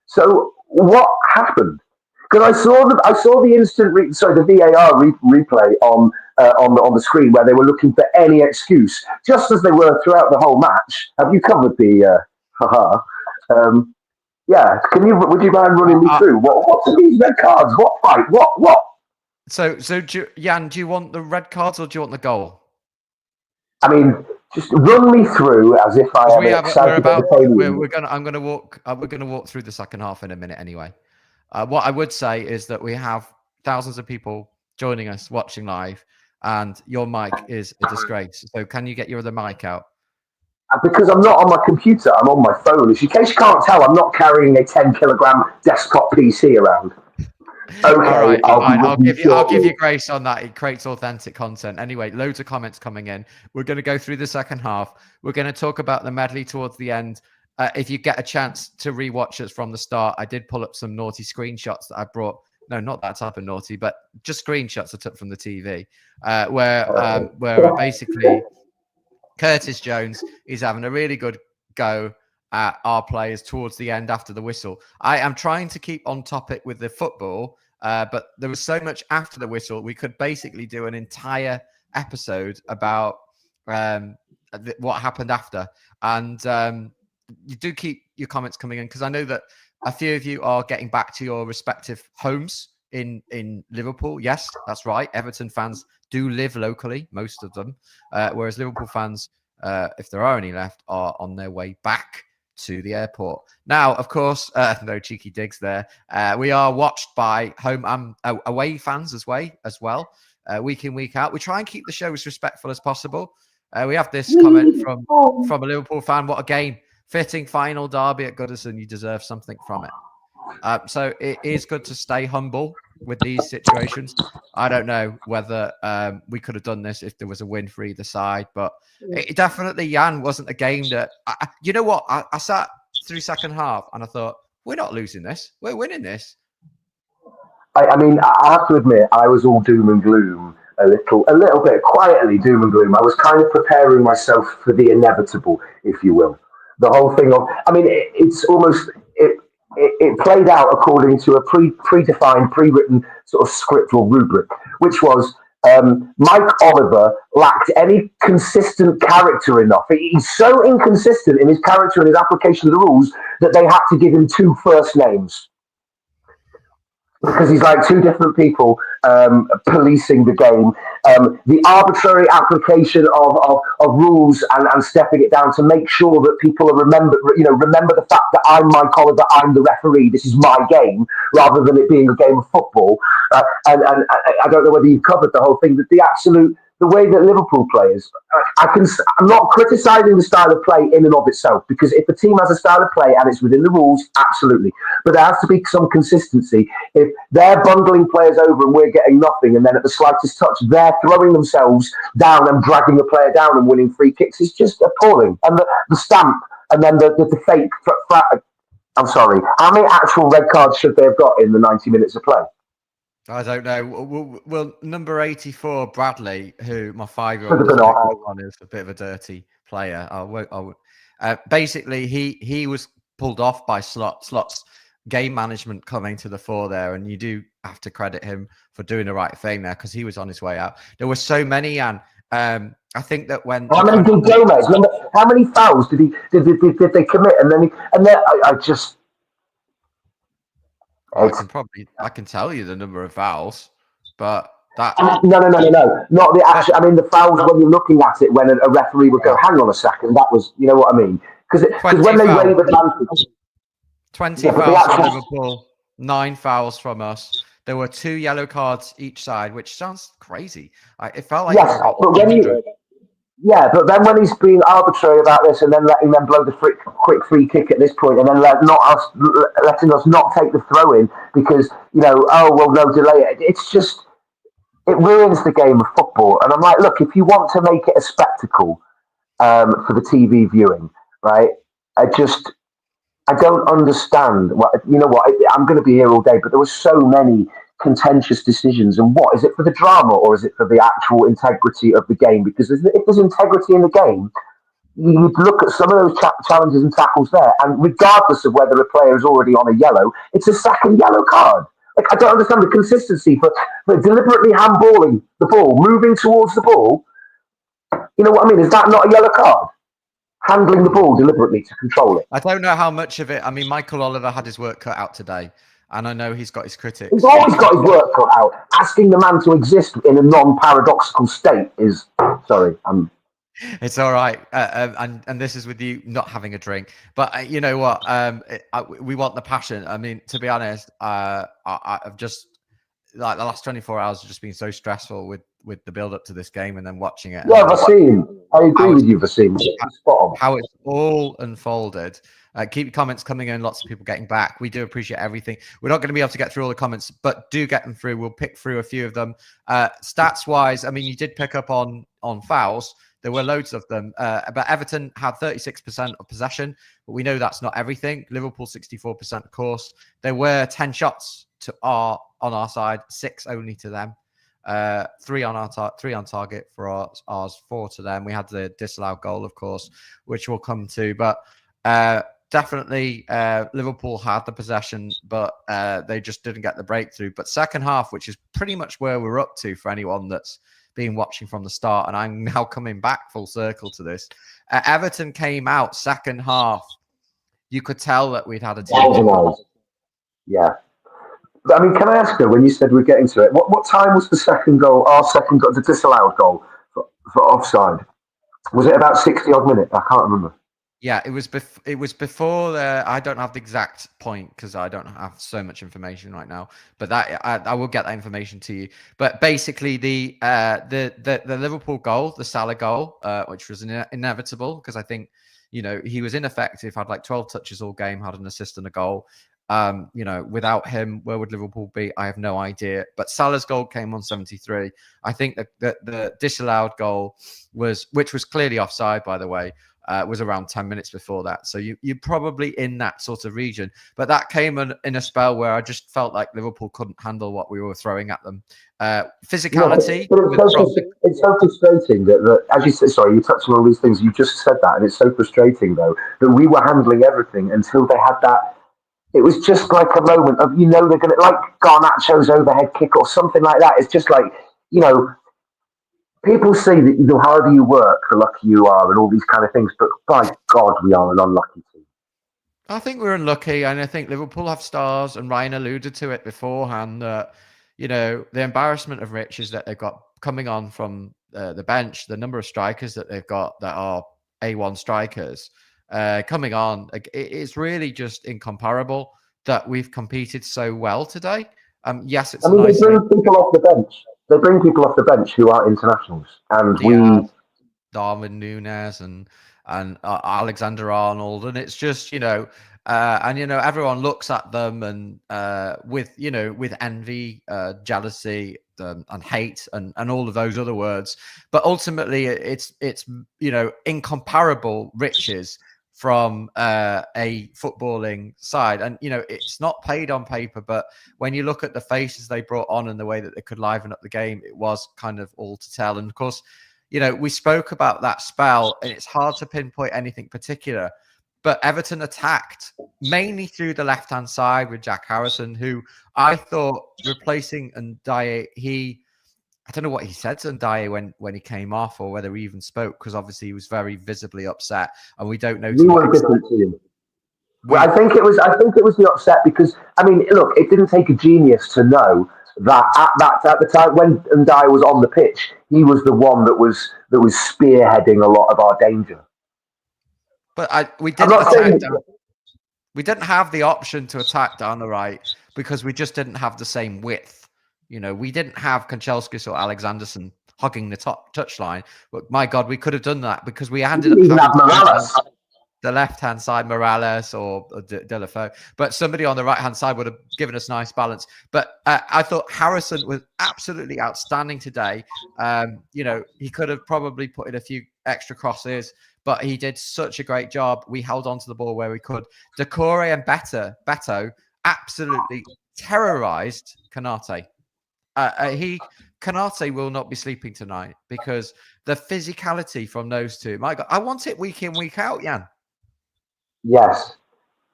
So what happened? Because I saw the the VAR replay on the screen, where they were looking for any excuse, just as they were throughout the whole match. Have you covered the yeah, would you mind running me through? What's these red cards? What fight? What? So Jan, do you want the red cards or do you want the goal? I mean, just run me through as if I am excited. I'm gonna walk. We're gonna walk through the second half in a minute anyway. What I would say is that we have thousands of people joining us watching live, and your mic is a disgrace. So can you get your other mic out? Because I'm not on my computer, I'm on my phone. In case you can't tell, I'm not carrying a 10-kilogram desktop PC around. Okay, all right, I'll give you grace on that. It creates authentic content. Anyway, loads of comments coming in. We're going to go through the second half. We're going to talk about the medley towards the end. If you get a chance to rewatch us from the start, I did pull up some naughty screenshots that I brought. No, not that type of naughty, but just screenshots I took from the TV, where basically Curtis Jones is having a really good go at our players towards the end after the whistle. I am trying to keep on topic with the football, but there was so much after the whistle. We could basically do an entire episode about what happened after. And you do keep your comments coming in, because I know that a few of you are getting back to your respective homes in Liverpool. Yes, that's right. Everton fans do live locally, most of them, whereas Liverpool fans, if there are any left, are on their way back to the airport. Now, of course, no cheeky digs there. We are watched by home away fans as well, week in, week out. We try and keep the show as respectful as possible. We have this comment from a Liverpool fan. What a game. Fitting final derby at Goodison. You deserve something from it. So it is good to stay humble with these situations. I don't know whether we could have done this if there was a win for either side, but it definitely, Jan, wasn't a game that you know what, I sat through second half and I thought, we're not losing this, we're winning this. I mean, I have to admit, I was all doom and gloom, a little bit quietly doom and gloom. I was kind of preparing myself for the inevitable, if you will. The whole thing of, I mean, it's almost it played out according to a predefined, pre-written sort of script or rubric, which was Mike Oliver lacked any consistent character enough. He's so inconsistent in his character and his application of the rules that they had to give him 2 first names. Because he's like 2 different people policing the game. The arbitrary application of rules and stepping it down to make sure that people are remember the fact that I'm Mike Oliver, I'm the referee, this is my game, rather than it being a game of football. And I don't know whether you've covered the whole thing, but the way that Liverpool players, I'm not criticising the style of play in and of itself, because if the team has a style of play and it's within the rules, absolutely. But there has to be some consistency. If they're bundling players over and we're getting nothing, and then at the slightest touch, they're throwing themselves down and dragging the player down and winning free kicks, it's just appalling. And the stamp, and then the fake, I'm sorry, how many actual red cards should they have got in the 90 minutes of play? I don't know. Well, number 84, Bradley, who my 5-year-old is a bit of a dirty player. Basically, he was pulled off by Slot's game management coming to the fore there, and you do have to credit him for doing the right thing there, because he was on his way out. There were so many, and I think that when how many did Gomez? How many fouls did they commit? And then I just. I can tell you the number of fouls, but that no, not the actual. I mean, the fouls when you're looking at it, when a referee would go, "Hang on a second, that was," you know what I mean? Because when they wave advantage, 20 fouls from Liverpool, 9 fouls from us. There were 2 yellow cards each side, which sounds crazy. It felt like but then when he's being arbitrary about this, and then letting them blow the quick free kick at this point, and then letting us not take the throw in because no delay it. It's just, it ruins the game of football. And I'm like, look, if you want to make it a spectacle for the TV viewing, right? I don't understand I'm going to be here all day, but there were so many contentious decisions. And what is it, for the drama, or is it for the actual integrity of the game? Because if there's integrity in the game, you look at some of those challenges and tackles there, and regardless of whether a player is already on a yellow, it's a second yellow card. Like, I don't understand the consistency for deliberately handballing the ball, moving towards the ball. You know what I mean? Is that not a yellow card? Handling the ball deliberately to control it. I don't know how much of it. I mean, Michael Oliver had his work cut out today, and I know he's got his critics. He's always got his work cut out. Asking the man to exist in a non-paradoxical state is... Sorry, It's all right, and this is with you not having a drink. But you know what? We want the passion. I mean, to be honest, I've just, like, the last 24 hours have just been so stressful with the build up to this game and then watching it. Yeah, Vaseem. I agree with you, Vaseem. Spot on. How it's all unfolded. Keep your comments coming in. Lots of people getting back. We do appreciate everything. We're not going to be able to get through all the comments, but do get them through. We'll pick through a few of them. Stats wise, I mean, you did pick up on fouls. There were loads of them. But Everton had 36% of possession, but we know that's not everything. Liverpool 64%, of course. There were 10 shots on our side, 6 only to them. 3 on target for ours, 4 to them. We had the disallowed goal, of course, which we'll come to. But definitely Liverpool had the possession, but they just didn't get the breakthrough. But second half, which is pretty much where we're up to for anyone that's been watching from the start, and I'm now coming back full circle to this. Everton came out second half. You could tell that we'd had a team. Yeah. I mean, can I ask her, when you said we're getting to it, what time was the second goal, our second goal, the disallowed goal for offside? Was it about 60 odd minutes? I can't remember. Yeah, it was before the. I don't have the exact point because I don't have so much information right now. But that I will get that information to you. But basically, the Liverpool goal, the Salah goal, which was inevitable because I think he was ineffective. Had like 12 touches all game, had an assist and a goal. Without him, where would Liverpool be? I have no idea. But Salah's goal came on 73. I think that the disallowed goal which was clearly offside, by the way, was around 10 minutes before that. So you're probably in that sort of region. But that came in a spell where I just felt like Liverpool couldn't handle what we were throwing at them. Physicality. It's so frustrating that as you said, sorry, you touched on all these things. You just said that, and it's so frustrating though that we were handling everything until they had that It was just like a moment of, they're going to, like Garnacho's overhead kick or something like that. It's just like, people say that the harder you work, the luckier you are, and all these kind of things. But by God, we are an unlucky team. I think we're unlucky, and I think Liverpool have stars, and Ryan alluded to it beforehand. The embarrassment of riches that they've got coming on from the bench, the number of strikers that they've got that are A1 strikers coming on, it's really just incomparable that we've competed so well today. Yes, it's they nice. bring people off the bench. They bring people off the bench who are internationals, and Darwin Núñez and Alexander Arnold, and it's just everyone looks at them and with envy, jealousy, and hate, and all of those other words. But ultimately, it's incomparable riches from a footballing side, and it's not paid on paper, but when you look at the faces they brought on and the way that they could liven up the game, it was kind of all to tell. And of course, we spoke about that spell, and it's hard to pinpoint anything particular, but Everton attacked mainly through the left-hand side with Jack Harrison, who I thought, replacing Ndiaye, I don't know what he said to Ndiaye when he came off, or whether he even spoke, because obviously he was very visibly upset, and we don't know. We were a different team. I think it was the upset because, look, it didn't take a genius to know that at the time when Ndiaye was on the pitch, he was the one that was spearheading a lot of our danger. But we didn't have the option to attack down the right because we just didn't have the same width. We didn't have Kanchelskis or Alexanderson hugging the touchline. But my God, we could have done that because we ended up having the left-hand side, Morales or Deulofeu, but somebody on the right-hand side would have given us nice balance. But I thought Harrison was absolutely outstanding today. He could have probably put in a few extra crosses, but he did such a great job. We held on to the ball where we could. Decore and Beto absolutely terrorized Konate. Konate will not be sleeping tonight because the physicality from those two, my God, I want it week in, week out, Jan. Yes.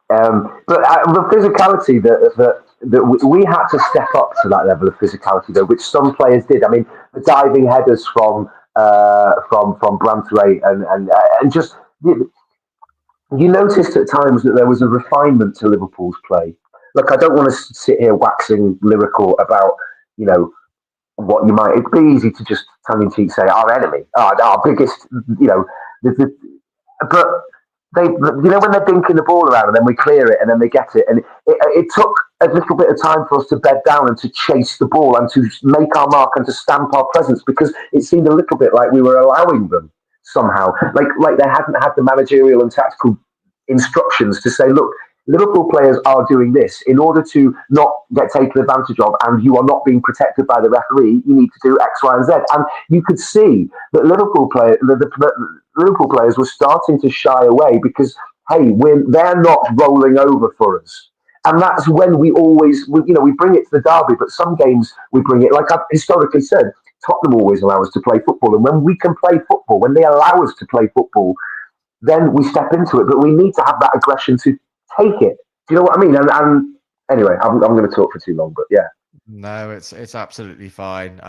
But the physicality that we had to step up to that level of physicality, though, which some players did. The diving headers from Branthwaite and just you noticed at times that there was a refinement to Liverpool's play. Look, I don't want to sit here waxing lyrical about what you might. It'd be easy to just tongue in cheek say our enemy, our biggest, but. When they're dinking the ball around and then we clear it and then they get it, and it took a little bit of time for us to bed down and to chase the ball and to make our mark and to stamp our presence, because it seemed a little bit like we were allowing them somehow, like they hadn't had the managerial and tactical instructions to say, look, Liverpool players are doing this in order to not get taken advantage of, and you are not being protected by the referee. You need to do X, Y, and Z. And you could see that Liverpool players were starting to shy away because, hey, they're not rolling over for us. And that's when we always, we bring it to the derby, but some games we bring it, like I've historically said, Tottenham always allow us to play football. And when we can play football, when they allow us to play football, then we step into it. But we need to have that aggression to take it. Do you know what I mean? And anyway, I'm going to talk for too long, but yeah. No, it's absolutely fine.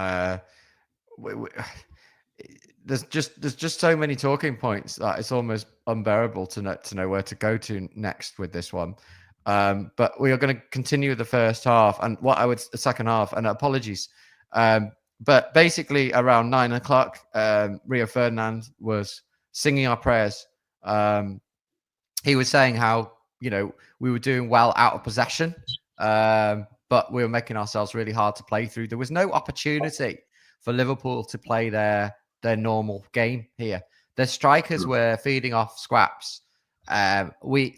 There's just so many talking points that it's almost unbearable to know where to go to next with this one. But we are going to continue with the first half and the second half. And apologies, but basically around 9 o'clock, Rio Ferdinand was singing our prayers. He was saying how we were doing well out of possession, but we were making ourselves really hard to play through. There was no opportunity for Liverpool to play their normal game here. The strikers were feeding off scraps. The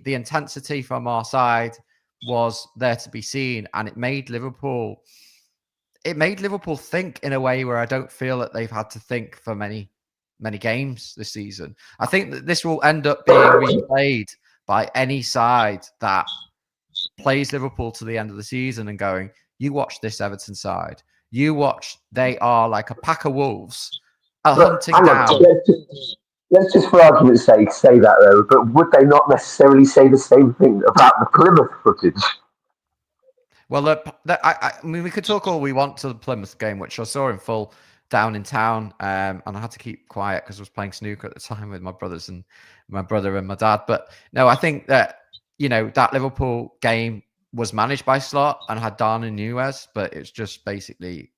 intensity from our side was there to be seen, and it made Liverpool think in a way where I don't feel that they've had to think for many games this season. I think that this will end up being replayed by any side that plays Liverpool to the end of the season and going, you watch this Everton side. You watch, they are like a pack of wolves hunting down. let's just for argument's sake say that though, but would they not necessarily say the same thing about the Plymouth footage? Well, I mean, we could talk all we want to the Plymouth game, which I saw in full down in town, and I had to keep quiet because I was playing snooker at the time with my brothers and my brother and my dad. But no, I think that that Liverpool game was managed by Slot and had Darn and Nunez, but it's just basically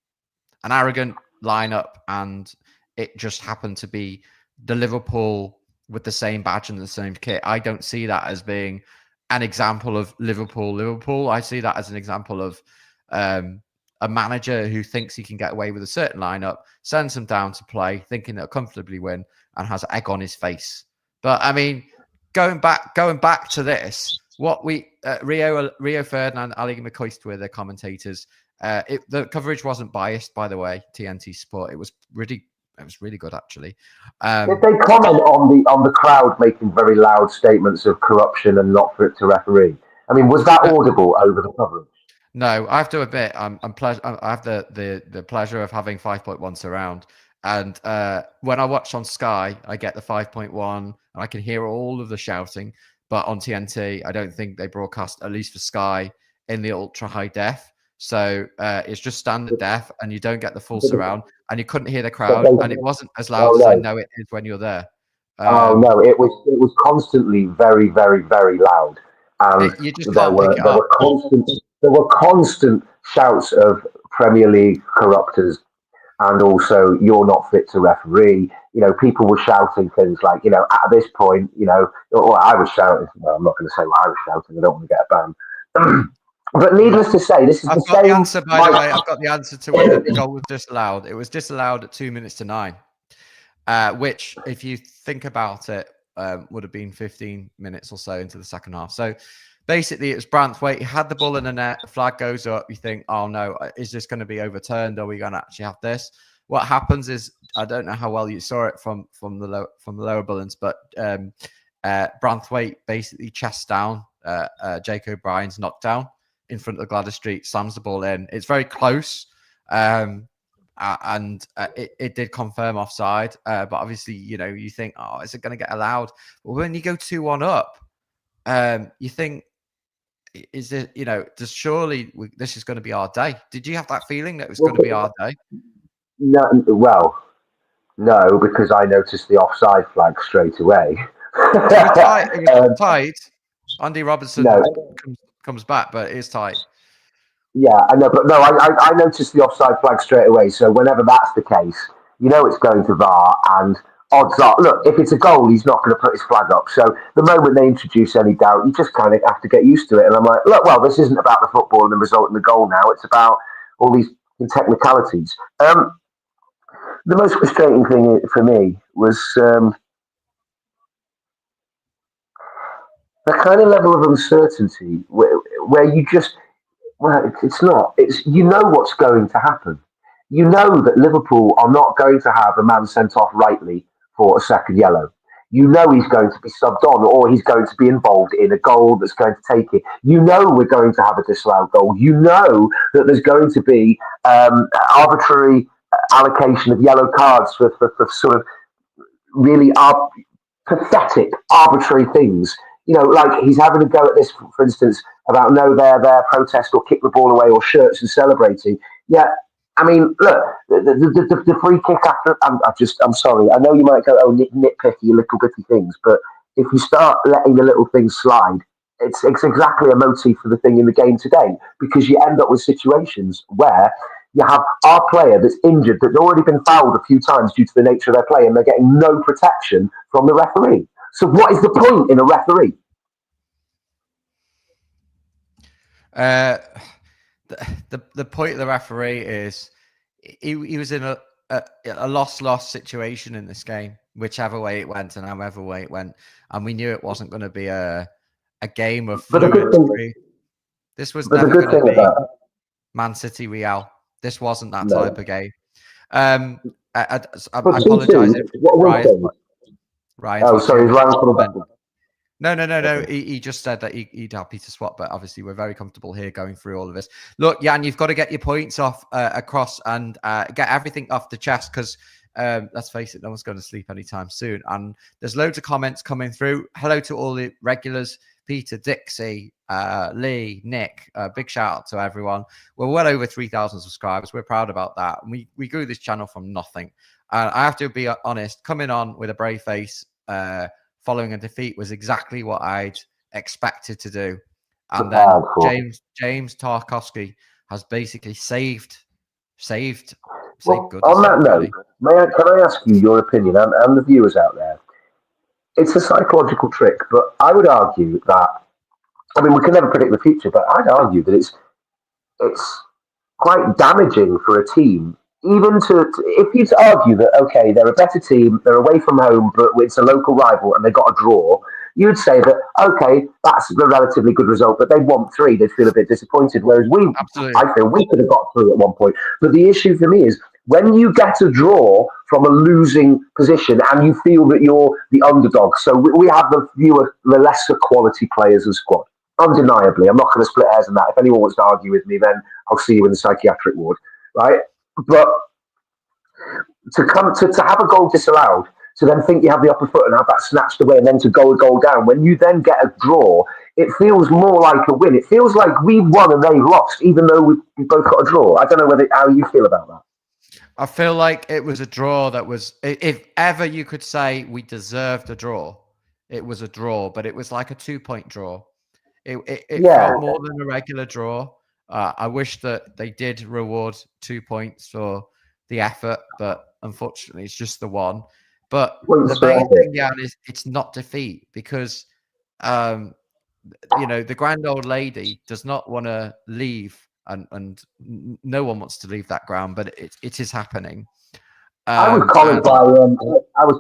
an arrogant lineup, and it just happened to be the Liverpool with the same badge and the same kit. I don't see that as being an example of Liverpool. I see that as an example of a manager who thinks he can get away with a certain lineup, sends them down to play, thinking they'll comfortably win, and has egg on his face. But I mean, going back to this, what we Rio Ferdinand, Ali McCoist were the commentators. The coverage wasn't biased, by the way. TNT Sport. It was really good, actually. Did they comment on the crowd making very loud statements of corruption and not fit to referee? I mean, was that audible over the coverage? No, I have to admit, I have the pleasure of having 5.1 surround, and when I watch on Sky, I get the 5.1, and I can hear all of the shouting. But on TNT, I don't think they broadcast, at least for Sky, in the ultra high def. So it's just standard def, and you don't get the full surround, and you couldn't hear the crowd, and it wasn't as loud as I know it is when you're there. No, it was constantly very, very, very loud, and you just can't pick it up. There were constant shouts of Premier League corrupters, and also "you're not fit to referee." People were shouting things like, at this point, or I was shouting. Well, I'm not going to say what I was shouting. I don't want to get a ban. But needless to say, this is I've got the answer, by the way. I've got the answer to when the goal was disallowed. It was disallowed at 2 minutes to 9, which, if you think about it, would have been 15 minutes or so into the second half. So basically, it was Branthwaite. He had the ball in the net. The flag goes up. You think, oh no, is this going to be overturned? Are we going to actually have this? What happens is, I don't know how well you saw it from the lower bulletins, but Branthwaite basically chests down Jake O'Brien's knockdown in front of Gladys Street, slams the ball in. It's very close, and it did confirm offside. But obviously, you think, oh, is it going to get allowed? Well, when you go 2-1 up, you think, is it, does surely this is going to be our day? Did you have that feeling that it was going to be our day? No, no, because I noticed the offside flag straight away. It was tight. Andy Robertson comes back, but it is tight. Yeah, I know, but no, I noticed the offside flag straight away. So whenever that's the case, it's going to VAR, and odds are, look, if it's a goal, he's not going to put his flag up. So the moment they introduce any doubt, you just kind of have to get used to it. And I'm like, look, well, this isn't about the football and the result and the goal now. It's about all these technicalities. The most frustrating thing for me was the kind of level of uncertainty where you just, well, it's not. It's what's going to happen. You know that Liverpool are not going to have a man sent off rightly for a second yellow. You know he's going to be subbed on, or he's going to be involved in a goal that's going to take it. You know we're going to have a disallowed goal. You know that there's going to be arbitrary allocation of yellow cards for sort of really pathetic, arbitrary things. Like he's having a go at this, for instance, about their protest or kick the ball away or shirts and celebrating. Yeah, I mean, look, the free kick after. I'm sorry. I know you might go, oh, nitpicky, little bitty things, but if you start letting the little things slide, it's exactly a motif for the thing in the game today, because you end up with situations where you have our player that's injured, that's already been fouled a few times due to the nature of their play, and they're getting no protection from the referee. So what is the point in a referee? The point of the referee is he was in a loss situation in this game, whichever way it went and however way it went, and we knew it wasn't going to be a game of fluid. This was never going to be Man City Real. This wasn't that type of game. I apologize if Ryan. Oh, sorry, Ryan for the back. No. He just said that he'd happy to swap, but obviously we're very comfortable here going through all of this. Look, Jan, you've got to get your points off across and get everything off the chest, because Let's face it, no one's going to sleep anytime soon. And there's loads of comments coming through. Hello to all the regulars, Peter, Dixie, Lee, Nick. Big shout out to everyone. We're well over 3,000 subscribers. We're proud about that. And we grew this channel from nothing. I have to be honest, coming on with a brave face following a defeat was exactly what I'd expected to do. And then James Tarkowski has basically saved Well, Goodison, on that note, really. can I ask you your opinion and the viewers out there? It's a psychological trick, but I would argue that, I mean, we can never predict the future, but I'd argue that it's quite damaging for a team, even if you'd argue that, okay, they're a better team, they're away from home, but it's a local rival and they got a draw, you'd say that, okay, that's a relatively good result, but they won 3, they'd feel a bit disappointed, whereas I feel we could have got 3 at one point. But the issue for me is, when you get a draw from a losing position and you feel that you're the underdog, so we have the lesser quality players as squad, undeniably. I'm not going to split hairs on that. If anyone wants to argue with me, then I'll see you in the psychiatric ward, right? But to have a goal disallowed, to then think you have the upper foot and have that snatched away and then to go a goal down, when you then get a draw, it feels more like a win. It feels like we've won and they've lost, even though we both got a draw. I don't know how you feel about that. I feel like it was a draw that was, if ever you could say we deserved a draw, it was a draw, but it was like a 2-point draw. It felt more than a regular draw. I wish that they did reward 2 points for the effort, but unfortunately it's just the one. But the main thing, is it's not defeat, because the grand old lady does not want to leave, and no one wants to leave that ground, but it is happening. I was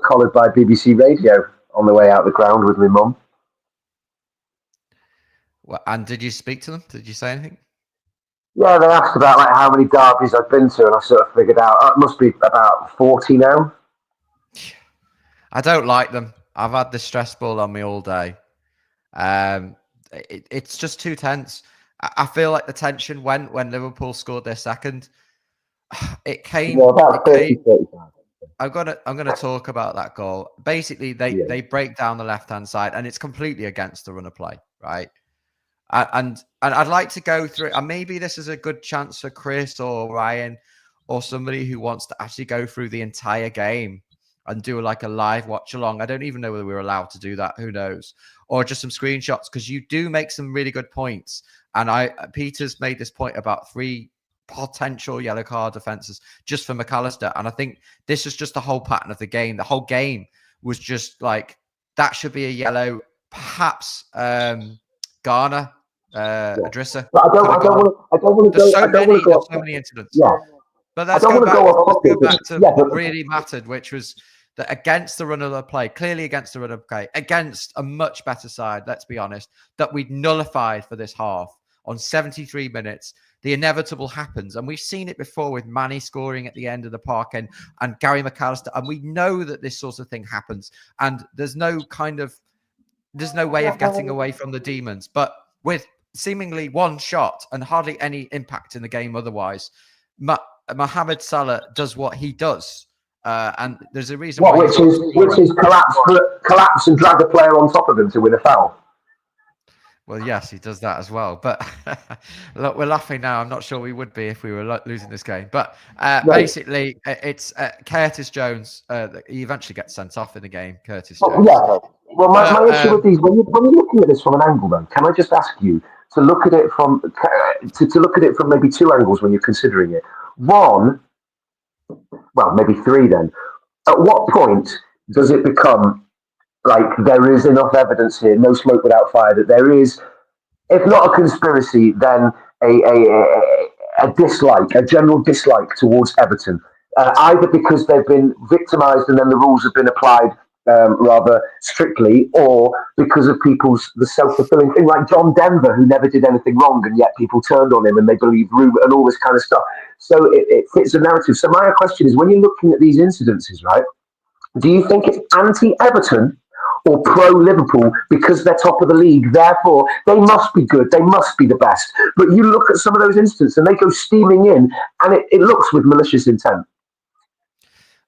collared by BBC Radio on the way out the ground with my mum. Well, and did you speak to them? Did you say anything? Yeah, they asked about how many derbies I've been to, and I sort of figured out it must be about 40 now. I don't like them. I've had the stress ball on me all day. It's just too tense. I feel like the tension went when Liverpool scored their second. It came. About 30, 35. I'm gonna talk about that goal. Basically, they break down the left-hand side, and it's completely against the run of play, right? And I'd like to go through, and maybe this is a good chance for Chris or Ryan or somebody who wants to actually go through the entire game and do like a live watch along. I don't even know whether we're allowed to do that. Who knows? Or just some screenshots, because you do make some really good points. And Peter's made this point about 3 potential yellow card offences just for McAllister. And I think this is just the whole pattern of the game. The whole game was just like, that should be a yellow. Perhaps Garner, Adrissa. But I don't want to go. There's so many incidents. Yeah. But let's go back to what really mattered, which was that against the run of the play, clearly against the run of play, against a much better side, let's be honest, that we'd nullified for this half on 73 minutes. The inevitable happens. And we've seen it before with Manny scoring at the end of the park and Gary McAllister. And we know that this sort of thing happens. And there's no way of getting away from the demons. But with seemingly one shot and hardly any impact in the game otherwise, Mohamed Salah does what he does. And there's a reason why. Which is collapse and drag the player on top of him to win a foul. Well, yes, he does that as well. But look, we're laughing now. I'm not sure we would be if we were losing this game. But basically, it's Curtis Jones. He eventually gets sent off in the game, Curtis Jones. Yeah. Well, my issue with these, when you're looking at this from an angle, then, can I just ask you to look at it from maybe 2 angles when you're considering it? One, well, maybe 3 then. At what point does it become like there is enough evidence here, no smoke without fire, that there is, if not a conspiracy, then a dislike, a general dislike towards Everton, either because they've been victimised and then the rules have been applied rather strictly, or because of the self-fulfilling thing, like John Denver, who never did anything wrong, and yet people turned on him and they believed rumour and all this kind of stuff. So it fits the narrative. So my question is, when you're looking at these incidences, right, do you think it's anti-Everton or pro-Liverpool because they're top of the league, therefore they must be good, they must be the best? But you look at some of those incidents and they go steaming in, and it looks with malicious intent.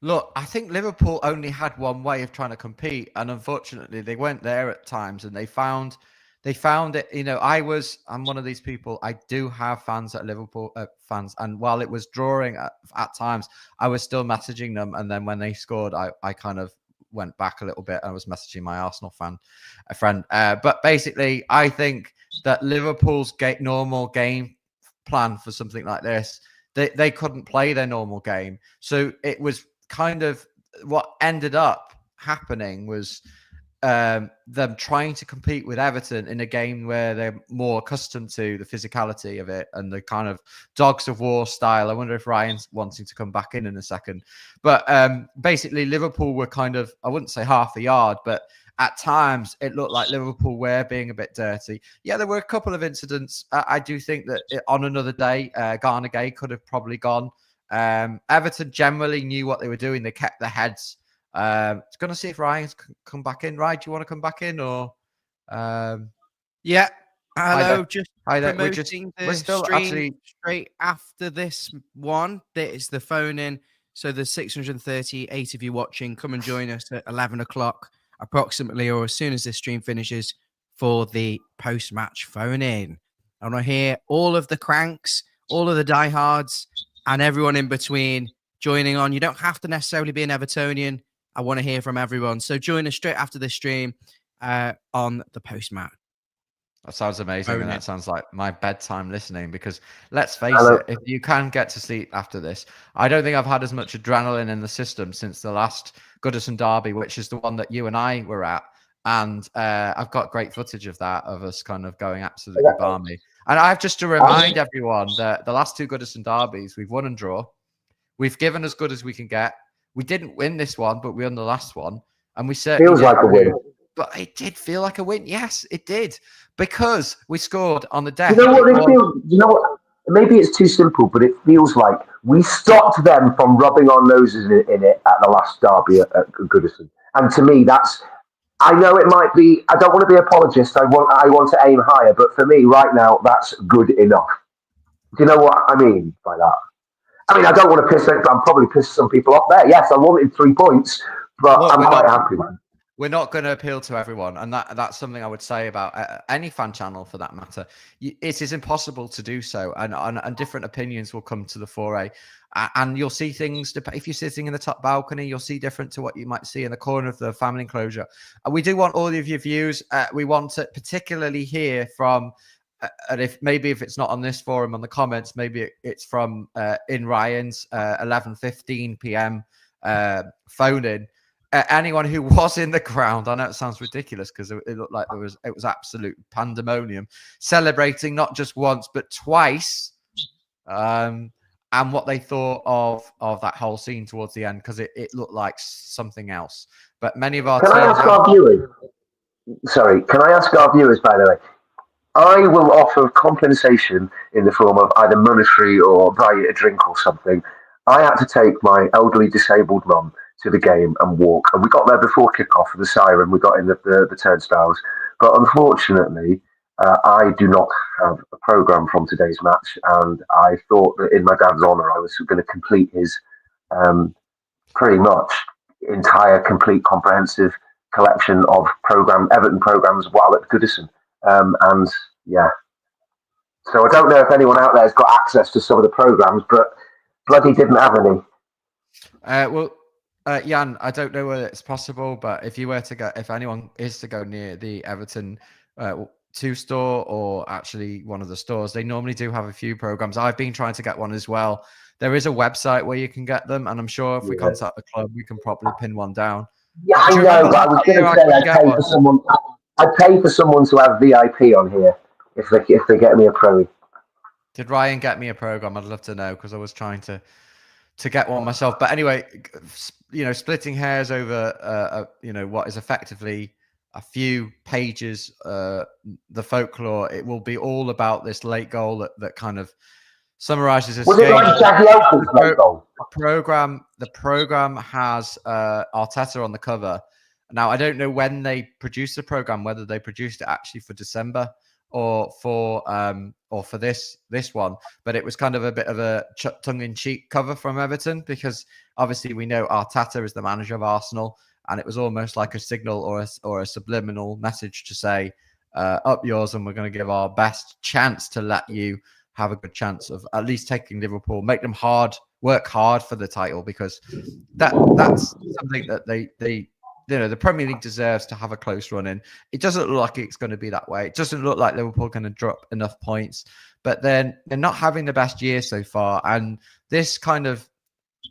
Look, I think Liverpool only had one way of trying to compete, and unfortunately, they went there at times, and they found it. I'm one of these people. I do have fans at Liverpool fans, and while it was drawing at times, I was still messaging them, and then when they scored, I kind of went back a little bit. I was messaging my Arsenal friend. But basically, I think that Liverpool's normal game plan for something like this, they couldn't play their normal game, so it was kind of what ended up happening was them trying to compete with Everton in a game where they're more accustomed to the physicality of it and the kind of dogs of war style. I wonder if Ryan's wanting to come back in a second. But basically, Liverpool were kind of, I wouldn't say half a yard, but at times it looked like Liverpool were being a bit dirty. Yeah, there were a couple of incidents. I do think that on another day, Garner Gay could have probably gone. Everton generally knew what they were doing. They kept their heads. It's going to see if Ryan's come back in. Ryan, do you want to come back in or? Yeah. Hello, just hi there. promoting we're the still stream actually straight after this one. That is the phone in. So there's 638 of you watching. Come and join us at 11 o'clock approximately, or as soon as this stream finishes, for the post-match phone in. I want to hear all of the cranks, all of the diehards, and everyone in between joining on. You don't have to necessarily be an Evertonian. I want to hear from everyone. So join us straight after this stream on the post-match. That sounds amazing, and that sounds like my bedtime listening, because let's face Hello. it, if you can get to sleep after this, I don't think I've had as much adrenaline in the system since the last Goodison derby, which is the one that you and I were at. And I've got great footage of that, of us kind of going absolutely balmy. And I have just to remind everyone that the last two Goodison derbies, we've won and draw. We've given as good as we can get. We didn't win this one, but we won the last one. And we certainly Feels like a win. But it did feel like a win. Yes, it did. Because we scored on the death. You know what they feel? You know what? Maybe it's too simple, but it feels like we stopped them from rubbing our noses in it at the last derby at Goodison. And to me, that's. I know it might be. I don't want to be apologist. I want to aim higher, but for me, right now, that's good enough. Do you know what I mean by that? I mean, I don't want to piss. I'm probably pissed some people off there. Yes, I wanted 3 points, but I'm quite happy with it. We're not going to appeal to everyone, and that's something I would say about any fan channel for that matter. It is impossible to do so, and different opinions will come to the foray, and you'll see things. If you're sitting in the top balcony, you'll see different to what you might see in the corner of the family enclosure. We do want all of your views. We want to particularly hear from, and if it's not on this forum on the comments, maybe it's from in Ryan's 11:15 p.m. Phone in. Anyone who was in the ground, I know it sounds ridiculous because it looked like it was absolute pandemonium, celebrating not just once but twice, and what they thought of that whole scene towards the end, because it looked like something else. But many of our Can I ask our viewers? Sorry, can I ask our viewers, by the way? I will offer compensation in the form of either monetary or buy you a drink or something. I had to take my elderly disabled mum to the game and walk. And we got there before kickoff for the siren. We got in the turnstiles. But unfortunately, I do not have a programme from today's match. And I thought that in my dad's honour, I was going to complete his pretty much entire, complete, comprehensive collection of Everton programmes while at Goodison. And yeah. So I don't know if anyone out there has got access to some of the programmes, but bloody didn't have any. Jan, I don't know whether it's possible, but if anyone is to go near the Everton 2 store, or actually one of the stores, they normally do have a few programs. I've been trying to get one as well. There is a website where you can get them, and I'm sure if we contact the club, we can probably pin one down. Yeah, I know, but I was going to say I'd pay for someone to have VIP on here if they get me a pro. Did Ryan get me a program? I'd love to know, because I was trying to get one myself. But anyway, splitting hairs over, what is effectively a few pages, the folklore, it will be all about this late goal that kind of summarizes this Was game. it like Jackie Elson's late goal? The program has Arteta on the cover. Now, I don't know when they produced the program, whether they produced it actually for December or for this one, but it was kind of a bit of a tongue-in-cheek cover from Everton, because obviously we know Arteta is the manager of Arsenal, and it was almost like a signal or a subliminal message to say, up yours, and we're going to give our best chance to let you have a good chance of at least taking Liverpool, make them work hard for the title, because that's something that they the Premier League deserves to have a close run in. It doesn't look like it's going to be that way. It doesn't look like Liverpool are going to drop enough points, but then they're not having the best year so far. And this kind of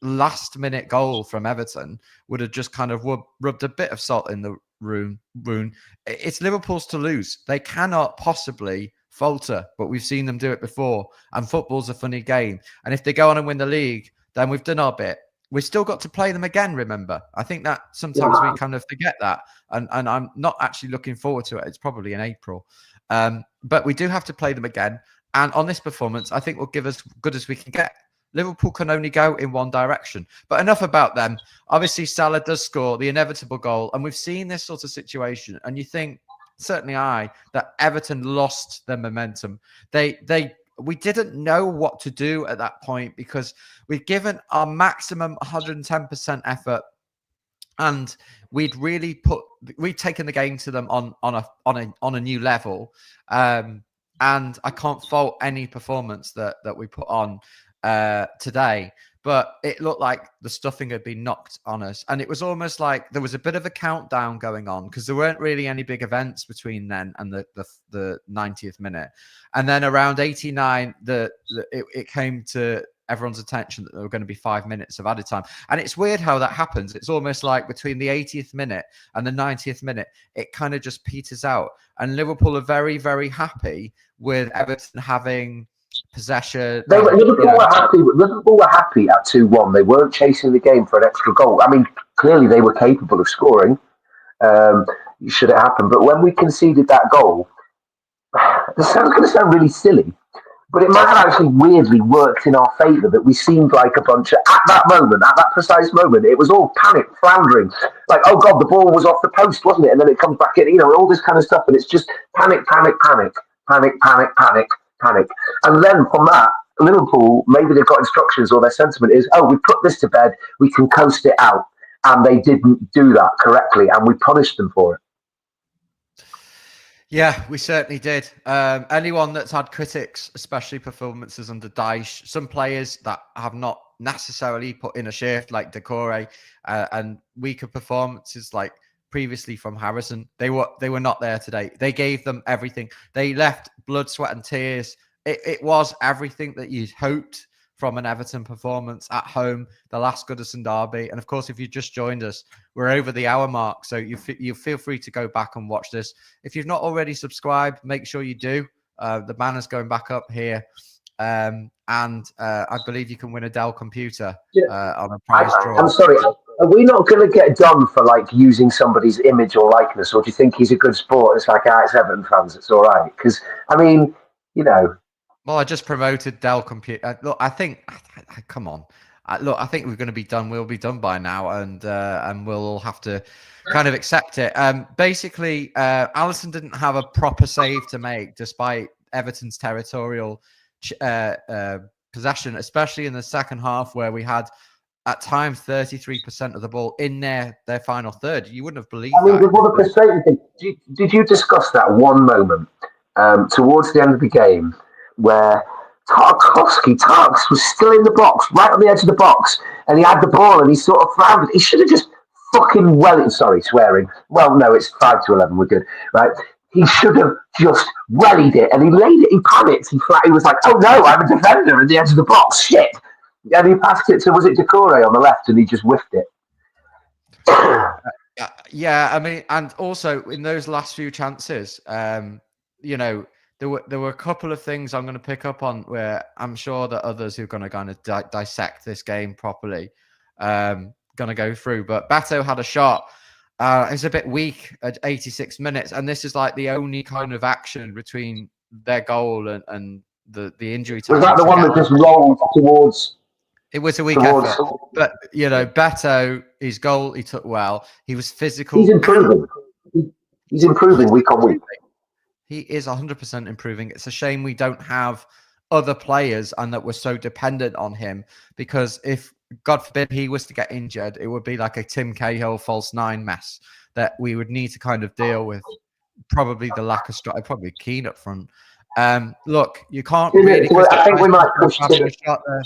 last minute goal from Everton would have just kind of rubbed a bit of salt in the wound. It's Liverpool's to lose. They cannot possibly falter, but we've seen them do it before. And football's a funny game. And if they go on and win the league, then we've done our bit. We've still got to play them again, remember. I think that sometimes we kind of forget that. And I'm not actually looking forward to it. It's probably in April. But we do have to play them again. And on this performance, I think will give us good as we can get. Liverpool can only go in one direction. But enough about them. Obviously, Salah does score the inevitable goal. And we've seen this sort of situation. And you think, certainly that Everton lost their momentum. We didn't know what to do at that point, because we'd given our maximum 110% effort, and we'd taken the game to them on a new level. And I can't fault any performance that we put on today, but it looked like the stuffing had been knocked on us, and it was almost like there was a bit of a countdown going on, because there weren't really any big events between then and the 90th minute. And then around 89, it came to everyone's attention that there were going to be 5 minutes of added time. And it's weird how that happens. It's almost like between the 80th minute and the 90th minute, it kind of just peters out. And Liverpool are very, very happy with Everton having possession. Liverpool were happy at 2-1. They weren't chasing the game for an extra goal. I mean, clearly they were capable of scoring, should it happen. But when we conceded that goal, this sounds going to sound really silly, but it might have actually weirdly worked in our favour, that we seemed like a bunch of, at that precise moment, it was all panic, floundering. Like, oh God, the ball was off the post, wasn't it? And then it comes back in, all this kind of stuff. And it's just panic. And then from that, Liverpool, maybe they've got instructions, or their sentiment is, oh, we put this to bed, we can coast it out. And they didn't do that correctly, and we punished them for it. Yeah, we certainly did. Anyone that's had critics, especially performances under Dyche, some players that have not necessarily put in a shift, like Decore, and weaker performances like previously from Harrison, they were not there today. They gave them everything. They left blood, sweat, and tears. It was everything that you'd hoped from an Everton performance at home, the last Goodison derby. And of course, if you just joined us, we're over the hour mark, so you feel free to go back and watch this. If you've not already subscribed, make sure you do. The banner's going back up here. And I believe you can win a Dell computer on a prize draw. I'm sorry, are we not going to get done for like using somebody's image or likeness, or do you think he's a good sport? It's like, it's Everton fans, it's all right. Because, I mean, Well, I just promoted Dell computer. Look, I think, come on. I think we're going to be done. We'll be done by now, and we'll have to kind of accept it. Basically, Alisson didn't have a proper save to make, despite Everton's territorial possession, especially in the second half, where we had at times 33% of the ball in their final third. You wouldn't have believed that. What a frustrating thing. Did you discuss that one moment towards the end of the game where Tarks was still in the box, right on the edge of the box, and he had the ball and he sort of floundered. He should have just swearing. Well, no, it's 5-11, we're good, right? He should have just wellied it, and he laid it, he panicked, he was like, oh no, I'm a defender at the edge of the box, shit. And he passed it to, was it Decore on the left, and he just whiffed it. Yeah, I mean, and also in those last few chances, there were a couple of things I'm going to pick up on where I'm sure that others who are going to kind of dissect this game properly going to go through. But Beto had a shot. It was a bit weak at 86 minutes. And this is like the only kind of action between their goal and the injury time. Was that the one that just rolled towards? It was a weak effort. But, Beto, his goal, he took well. He was physical. He's improving. He's improving week on week. He is 100% improving. It's a shame we don't have other players and that we're so dependent on him, because if, God forbid, he was to get injured, it would be like a Tim Cahill false nine mess that we would need to kind of deal with. Probably the lack of strike, probably Keane up front. Look, you can't really. So I think we might push to. Shot there,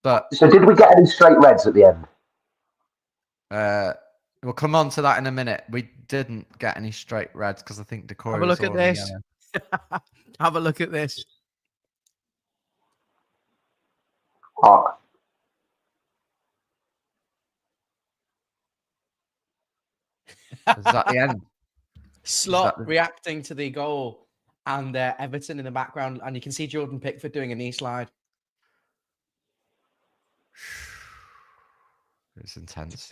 but So did we get any straight reds at the end? we'll come on to that in a minute. We didn't get any straight reds because I think Decoy. Have a look at this. Have a look at this. Oh. Is that the end? Slot reacting to the goal, and Everton in the background, and you can see Jordan Pickford doing a knee slide. It's intense.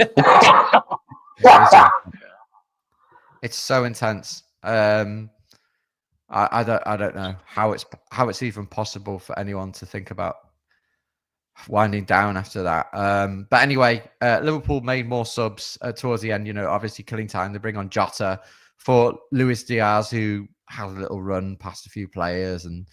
It's so intense. I don't know how it's even possible for anyone to think about winding down after that. But anyway, Liverpool made more subs towards the end. Obviously killing time. They bring on Jota for Luis Diaz, who had a little run past a few players and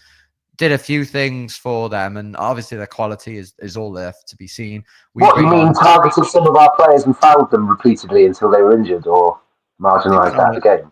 did a few things for them. And obviously the quality is all there to be seen. What you mean, targeted some of our players and fouled them repeatedly until they were injured or marginalised out of the game?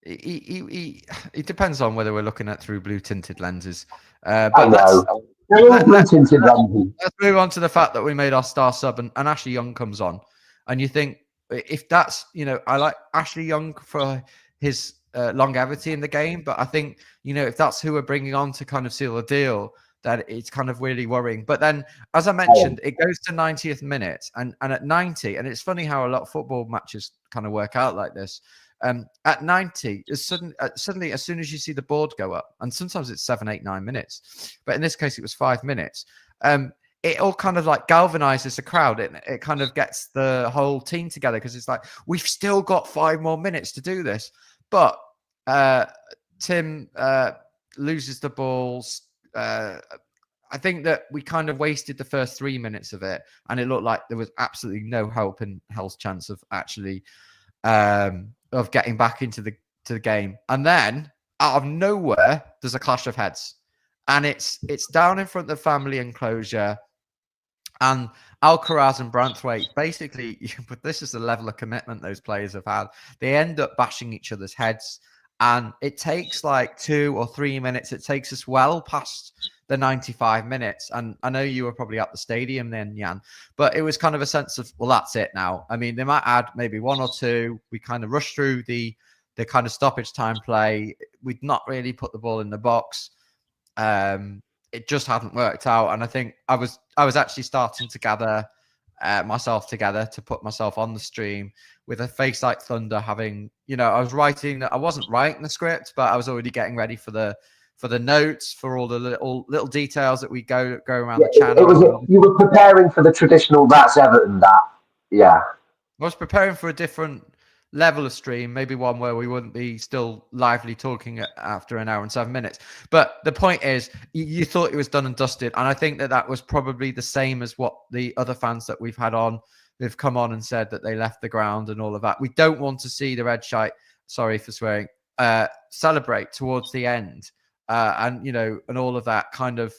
It depends on whether we're looking at through blue tinted lenses. But I know. Let's move on to the fact that we made our star sub and Ashley Young comes on, and you think, if that's, I like Ashley Young for his longevity in the game, but I think, if that's who we're bringing on to kind of seal the deal, that it's kind of really worrying. But then, as I mentioned, it goes to 90th minute, and at 90, and it's funny how a lot of football matches kind of work out like this. At 90, suddenly, as soon as you see the board go up, and sometimes it's 7, 8, 9 minutes, but in this case it was 5 minutes. It all kind of like galvanizes the crowd. It kind of gets the whole team together, because it's like, we've still got 5 more minutes to do this. But Tim loses the balls. I think that we kind of wasted the first 3 minutes of it, and it looked like there was absolutely no hope in Hell's chance of actually of getting back into the game. And then out of nowhere, there's a clash of heads, and it's down in front of the family enclosure, and Alcaraz and Branthwaite basically, but this is the level of commitment those players have had. They end up bashing each other's heads, and it takes like 2 or 3 minutes. It takes us well past the 95 minutes. And I know you were probably at the stadium then, Jan, but it was kind of a sense of, well, that's it now. I mean, they might add maybe 1 or 2. We kind of rushed through the kind of stoppage time play. We'd not really put the ball in the box. It just hadn't worked out. And I think I was actually starting to gather myself together to put myself on the stream with a face like thunder, having, I was writing, I wasn't writing the script, but I was already getting ready for the notes, for all the little details that we go around the channel. You were preparing for the traditional "that's Everton," I was preparing for a different level of stream, maybe one where we wouldn't be still lively talking after an hour and 7 minutes. But the point is, you thought it was done and dusted, and I think that was probably the same as what the other fans that we've had on, who've come on and said that they left the ground and all of that. We don't want to see the red shite, sorry for swearing, celebrate towards the end. And all of that kind of,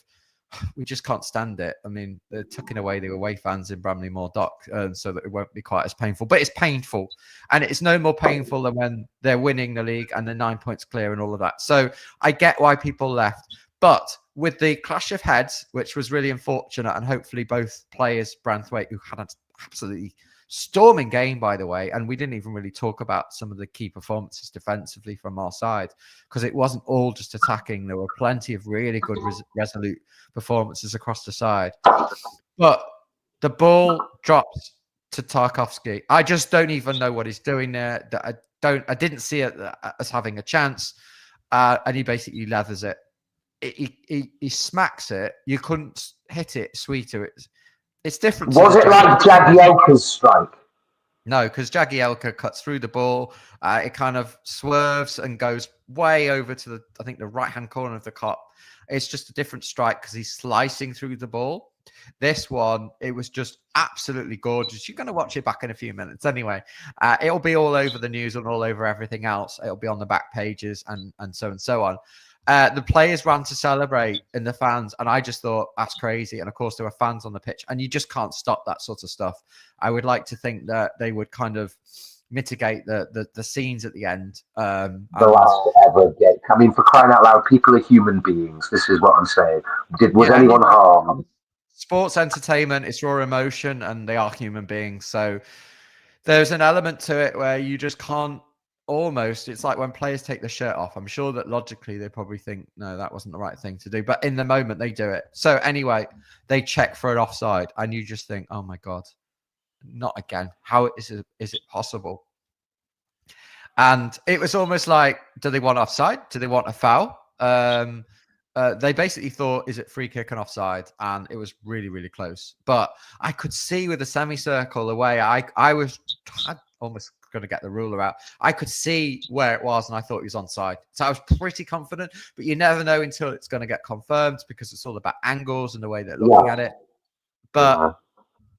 we just can't stand it. I mean, they're tucking away the away fans in Bramley Moor Dock so that it won't be quite as painful. But it's painful. And it's no more painful than when they're winning the league and they're 9 points clear and all of that. So I get why people left. But with the clash of heads, which was really unfortunate, and hopefully both players, Branthwaite, who had an absolutely storming game, by the way, and we didn't even really talk about some of the key performances defensively from our side, because it wasn't all just attacking. There were plenty of really good resolute performances across the side. But the ball drops to Tarkowski. I just don't even know what he's doing there. I didn't see it as having a chance, and he basically leathers it. He smacks it. You couldn't hit it sweeter. It's different. Was it like Jagielka's strike? No, because Jagielka cuts through the ball. It kind of swerves and goes way over to the right-hand corner of the cop. It's just a different strike because he's slicing through the ball. This one, it was just absolutely gorgeous. You're going to watch it back in a few minutes anyway. It'll be all over the news and all over everything else. It'll be on the back pages and so on. The players ran to celebrate and the fans, and I just thought that's crazy. And of course, there were fans on the pitch, and you just can't stop that sort of stuff. I would like to think that they would kind of mitigate the scenes at the end. The last ever game. I mean, for crying out loud, people are human beings. This is what I'm saying. Was anyone harmed? Sports entertainment, it's raw emotion, and they are human beings. So there's an element to it where you just can't. Almost, it's like when players take the shirt off. I'm sure that logically they probably think, no, that wasn't the right thing to do. But in the moment, they do it. So anyway, they check for an offside, and you just think, oh my God, not again. How is it possible? And it was almost like, do they want offside? Do they want a foul? They basically thought, is it free kick and offside? And it was really, really close. But I could see with the semicircle the way I almost going to get the ruler out. I could see where it was, and I thought he was onside. So I was pretty confident, but you never know until it's going to get confirmed because it's all about angles and the way they're looking at it. But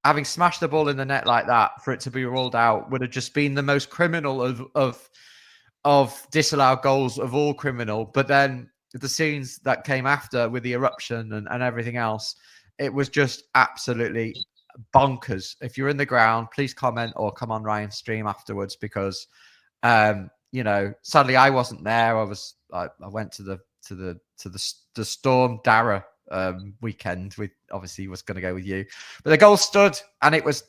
having smashed the ball in the net like that, for it to be ruled out would have just been the most criminal of disallowed goals of all criminal. But then the scenes that came after with the eruption and everything else, it was just absolutely bonkers. If you're in the ground, please comment or come on Ryan's stream afterwards, because sadly I wasn't there. I went to the Storm Dara weekend. We obviously was going to go with you, but the goal stood, and it was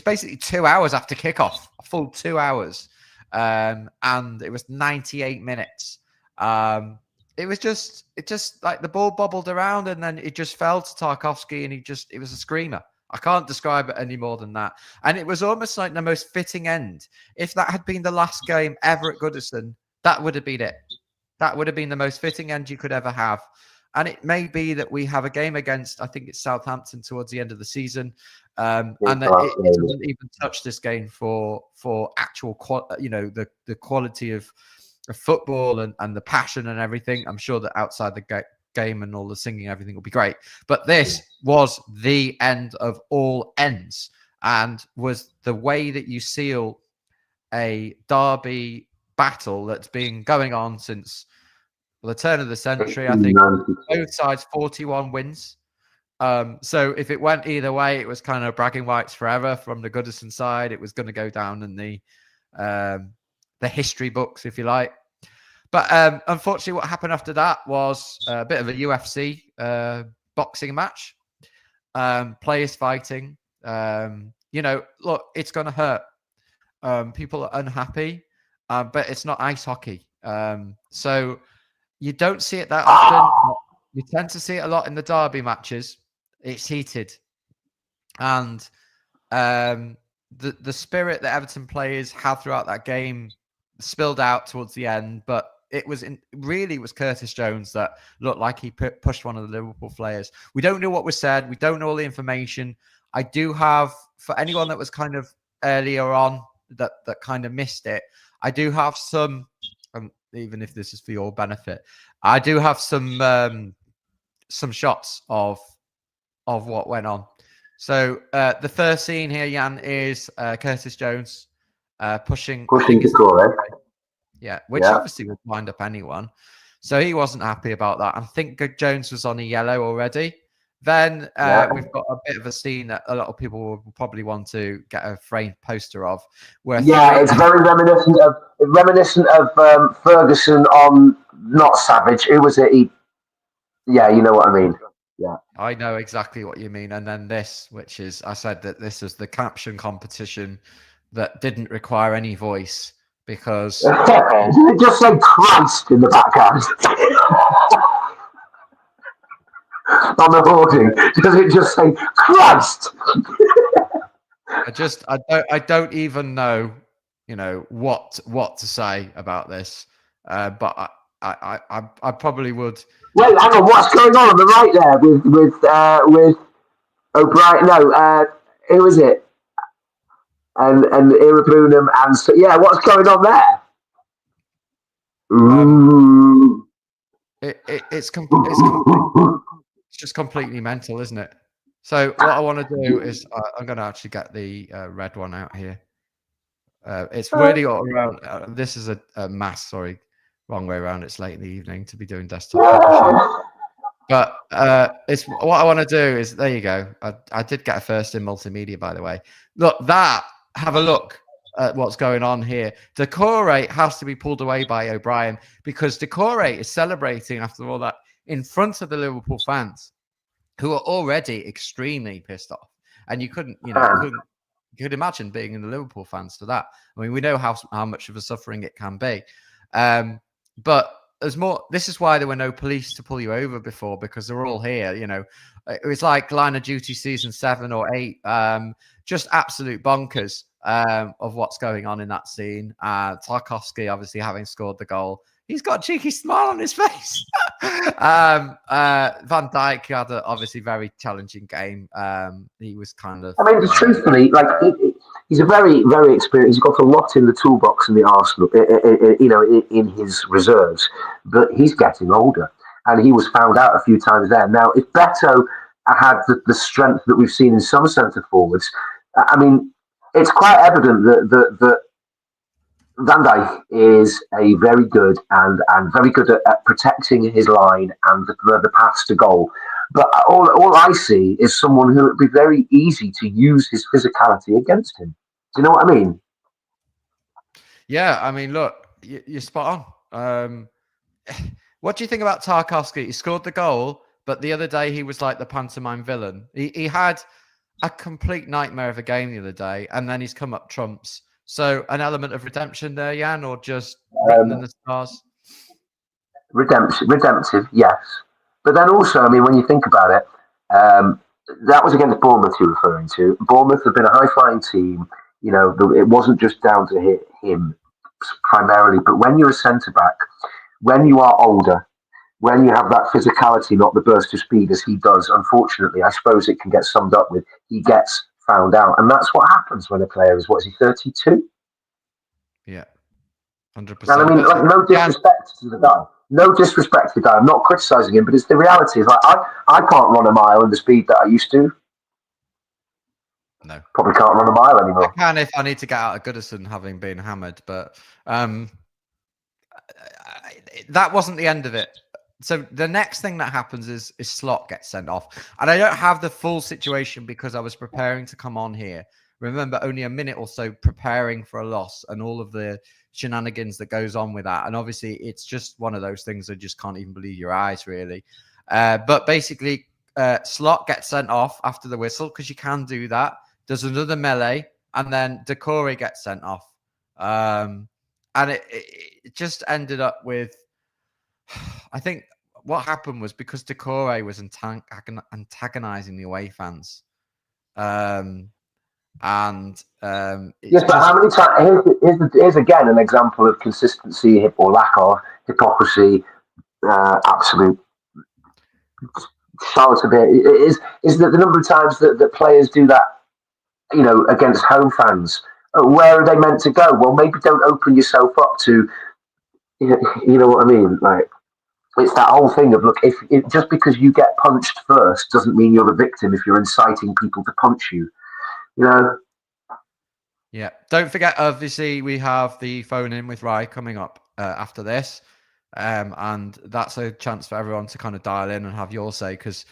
basically 2 hours after kickoff, a full 2 hours, and it was 98 minutes. It just like the ball bobbled around, and then it just fell to Tarkowski, and it was a screamer. I can't describe it any more than that. And it was almost like the most fitting end. If that had been the last game ever at Goodison, that would have been it. That would have been the most fitting end you could ever have. And it may be that we have a game against, I think it's Southampton towards the end of the season, and that it doesn't even touch this game for actual, the quality of football and the passion and everything. I'm sure that outside the game and all the singing, everything will be great. But this was the end of all ends, and was the way that you seal a derby battle that's been going on since the turn of the century. I think both sides 41 wins. So if it went either way, it was kind of bragging rights forever. From the Goodison side, it was going to go down in the history books, if you like. But unfortunately, what happened after that was a bit of a UFC boxing match. Players fighting. Look, it's going to hurt. People are unhappy, but it's not ice hockey. So you don't see it that often. You tend to see it a lot in the derby matches. It's heated. And the spirit that Everton players had throughout that game spilled out towards the end, but it was Curtis Jones that looked like he pushed one of the Liverpool players. We don't know what was said. We don't know all the information. I do have, for anyone that was kind of earlier on that kind of missed it, I do have some, even if this is for your benefit, I do have some shots of what went on. So the first scene here, Jan, is Curtis Jones pushing to score, eh? Yeah, which obviously would wind up anyone. So he wasn't happy about that. I think Jones was on a yellow already. Then we've got a bit of a scene that a lot of people will probably want to get a framed poster of. Where it's very reminiscent of Ferguson on Not Savage. Who was it? Yeah, you know what I mean. Yeah, I know exactly what you mean. And then this, which is, I said that this was the caption competition that didn't require any voice. Because did it just say Christ in the background on the hoarding? Does it just say Christ? I don't even know, what to say about this. But I probably would. Wait, hang on. What's going on the right there with O'Brien? No, who is it? And Irabunum and so, what's going on there? It's just completely mental, isn't it? So what I want to do is I'm going to actually get the red one out here. It's really all around. This is a mass. Sorry, wrong way around. It's late in the evening to be doing desktop publishing. But it's what I want to do is there you go. I did get a first in multimedia, by the way. Look, have a look at what's going on here. Decore has to be pulled away by O'Brien because Decore is celebrating after all that in front of the Liverpool fans who are already extremely pissed off. And you couldn't imagine being in the Liverpool fans to that. I mean, we know how much of a suffering it can be. But there's more. This is why there were no police to pull you over before, because they're all here. It was like Line of Duty season 7 or 8. Just absolute bonkers of what's going on in that scene. Tarkowski obviously having scored the goal. He's got a cheeky smile on his face. Van Dijk had a obviously very challenging game. He was kind of. I mean, truthfully, he's a very, very experienced. He's got a lot in the toolbox in the Arsenal, in his reserves. But he's getting older, and he was found out a few times there. Now, if Beto had the strength that we've seen in some centre forwards, I mean, it's quite evident that Van Dijk is a very good and very good at protecting his line and the paths to goal. But all I see is someone who would be very easy to use his physicality against him. Do you know what I mean? Yeah, I mean, look, you're spot on. What do you think about Tarkowski? He scored the goal, but the other day he was like the pantomime villain. He had a complete nightmare of a game the other day, and then he's come up trumps. So an element of redemption there, Jan, or just written in the stars? Redemptive, yes. But then also, I mean, when you think about it, that was against Bournemouth you're referring to. Bournemouth have been a high-flying team. It wasn't just down to him primarily, but when you're a centre-back, when you are older, when you have that physicality, not the burst of speed as he does, unfortunately, I suppose it can get summed up with he gets found out. And that's what happens when a player is, 32? Yeah, 100%. And I mean, no disrespect to the guy. No disrespect to the guy. I'm not criticising him, but it's the reality. Is I can't run a mile in the speed that I used to. No. Probably can't run a mile anymore. I can if I need to get out of Goodison having been hammered, but that wasn't the end of it. So the next thing that happens is Slot gets sent off. And I don't have the full situation because I was preparing to come on here. Remember, only a minute or so preparing for a loss and all of the shenanigans that goes on with that. And obviously, it's just one of those things that just can't even believe your eyes, really. But basically, Slot gets sent off after the whistle because you can do that. There's another melee, and then Decore gets sent off. And it just ended up with, I think what happened was because Decore was antagonizing the away fans. Yes, but how many times? Here's again an example of consistency or lack of hypocrisy. Absolute shout a bit is that the number of times that players do that, against home fans. Where are they meant to go? Well, maybe don't open yourself up to, you know what I mean? Like, it's that whole thing of, look, if just because you get punched first doesn't mean you're the victim if you're inciting people to punch you. Yeah. Don't forget, obviously, we have the phone in with Rai coming up after this. And that's a chance for everyone to kind of dial in and have your say, because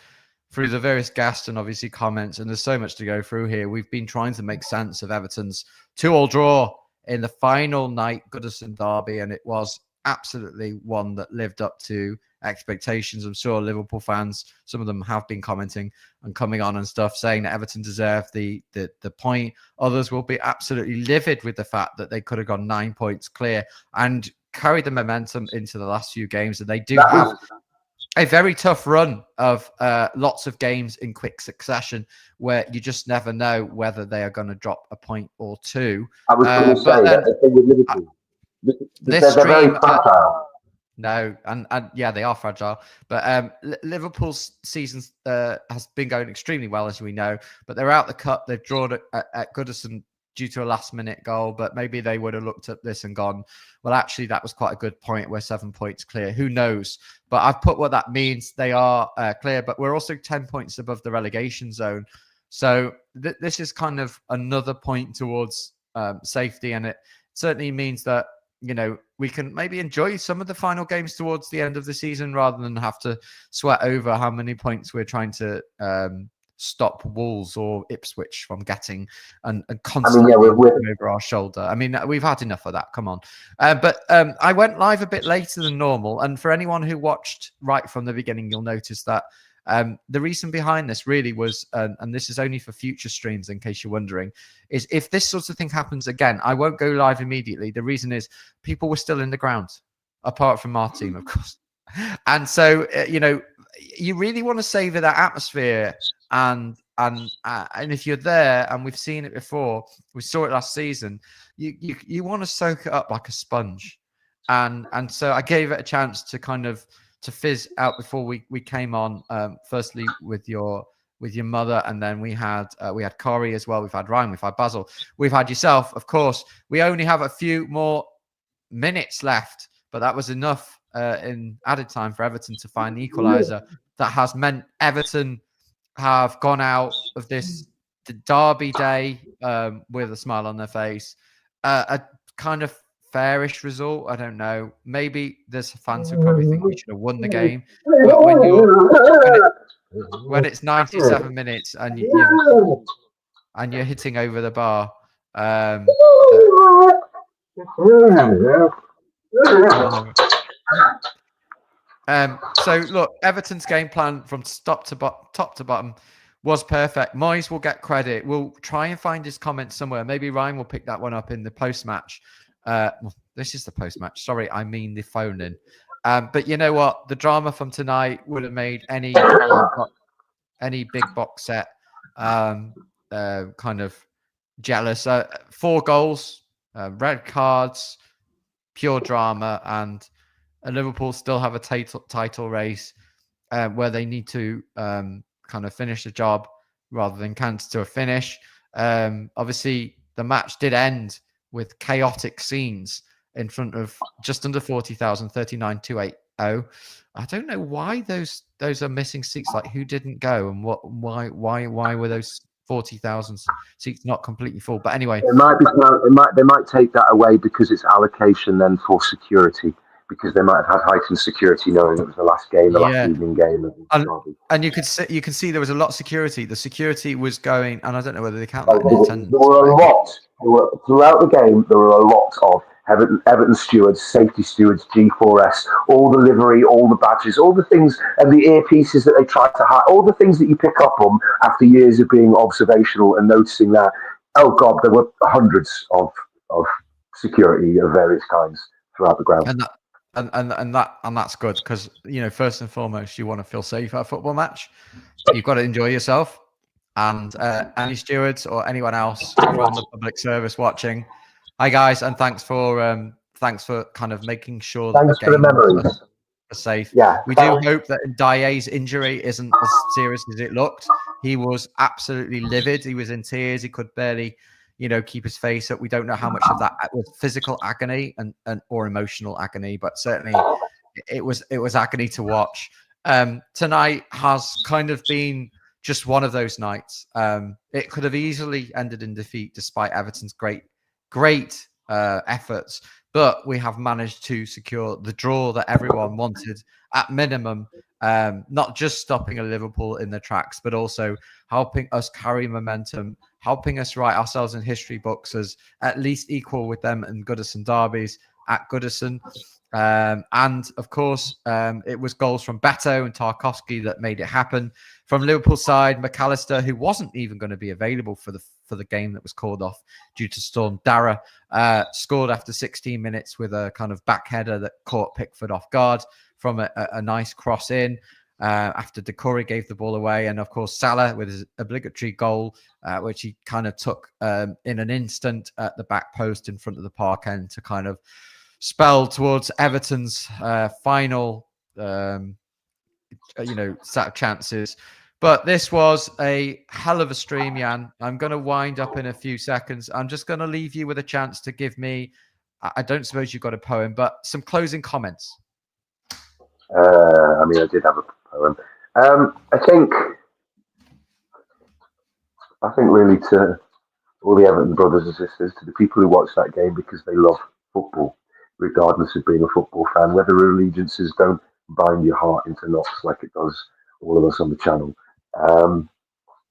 through the various guests and obviously comments, and there's so much to go through here, we've been trying to make sense of Everton's 2-2 draw in the final night Goodison derby, and it was absolutely one that lived up to expectations. I'm sure Liverpool fans, some of them have been commenting and coming on and stuff, saying that Everton deserved the point. Others will be absolutely livid with the fact that they could have gone 9 points clear and carried the momentum into the last few games. And they do have a very tough run of lots of games in quick succession where you just never know whether they are going to drop a point or two. I was going to say that the thing with Liverpool. They're very fragile. No, and yeah, they are fragile. But Liverpool's season has been going extremely well, as we know. But they're out the cup. They've drawn at Goodison due to a last-minute goal, but maybe they would have looked at this and gone, well, actually, that was quite a good point. We're 7 points clear. Who knows? But I've put what that means. They are clear, but we're also 10 points above the relegation zone. So this is kind of another point towards safety, and it certainly means that, you know, we can maybe enjoy some of the final games towards the end of the season rather than have to sweat over how many points we're trying to stop Wolves or Ipswich from getting and constantly looking over our shoulder. I mean, we've had enough of that. Come on. But I went live a bit later than normal. And for anyone who watched right from the beginning, you'll notice that the reason behind this really was, and this is only for future streams in case you're wondering, is if this sort of thing happens again, I won't go live immediately. The reason is people were still in the ground, apart from our team, of course. And so, you know, you really want to savor that atmosphere. And if you're there, and we've seen it before, we saw it last season, you want to soak it up like a sponge. And so I gave it a chance to kind of to fizz out before we came on. Firstly with your mother, and then we had Corey as well. We've had Ryan, we've had Basil, we've had yourself, of course. We only have a few more minutes left, but that was enough in added time for Everton to find the equalizer. That has meant Everton have gone out of this derby day with a smile on their face. A kind of fairish result. I don't know. Maybe there's fans who probably think we should have won the game. But when it's 97 minutes and you're hitting over the bar, so look, Everton's game plan from top to bottom was perfect. Moyes will get credit. We'll try and find his comments somewhere. Maybe Ryan will pick that one up in the post-match. This is the post-match. Sorry, I mean the phone-in. But you know what? The drama from tonight would have made any big box set kind of jealous. 4 goals, red cards, pure drama, and Liverpool still have a title race where they need to kind of finish the job rather than count to a finish. Obviously, the match did end with chaotic scenes in front of just under 40,000, 39,280. I don't know why those are missing seats. Like, who didn't go, and why were those 40,000 seats not completely full? But anyway, they might take that away because it's allocation then for security, because they might have had heightened security knowing it was the last game, the last evening game. And you can see there was a lot of security. The security was going, and I don't know whether they count that in attendance. There were a lot. Throughout the game, there were a lot of Everton stewards, safety stewards, G4S, all the livery, all the badges, all the things, and the earpieces that they tried to hide, all the things that you pick up on after years of being observational and noticing that. Oh God, there were hundreds of security of various kinds throughout the ground. And that's good, because, you know, first and foremost, you want to feel safe at a football match. You've got to enjoy yourself, and any stewards or anyone else from the public service watching, hi guys, and thanks for kind of making sure that the games are safe. Yeah, we do hope that Dia's injury isn't as serious as it looked. He was absolutely livid. He was in tears. He could barely, you know, keep his face up. We don't know how much of that was physical agony and or emotional agony, but certainly it was agony to watch. Tonight has kind of been just one of those nights. It could have easily ended in defeat despite Everton's great efforts, but we have managed to secure the draw that everyone wanted at minimum. Not just stopping a Liverpool in their tracks, but also helping us carry momentum, helping us write ourselves in history books as at least equal with them in Goodison derbies at Goodison. And of course, it was goals from Beto and Tarkowski that made it happen. From Liverpool side, McAllister, who wasn't even going to be available for the game that was called off due to Storm Dara, scored after 16 minutes with a kind of back header that caught Pickford off guard from a nice cross in. After Decore gave the ball away. And of course, Salah with his obligatory goal, which he kind of took in an instant at the back post in front of the park end to kind of spell towards Everton's final, set of chances. But this was a hell of a stream, Jan. I'm going to wind up in a few seconds. I'm just going to leave you with a chance to give me, I don't suppose you've got a poem, but some closing comments. I mean, I did have a poem. I think really to all the Everton brothers and sisters, to the people who watch that game because they love football, regardless of being a football fan, whether allegiances don't bind your heart into knots like it does all of us on the channel.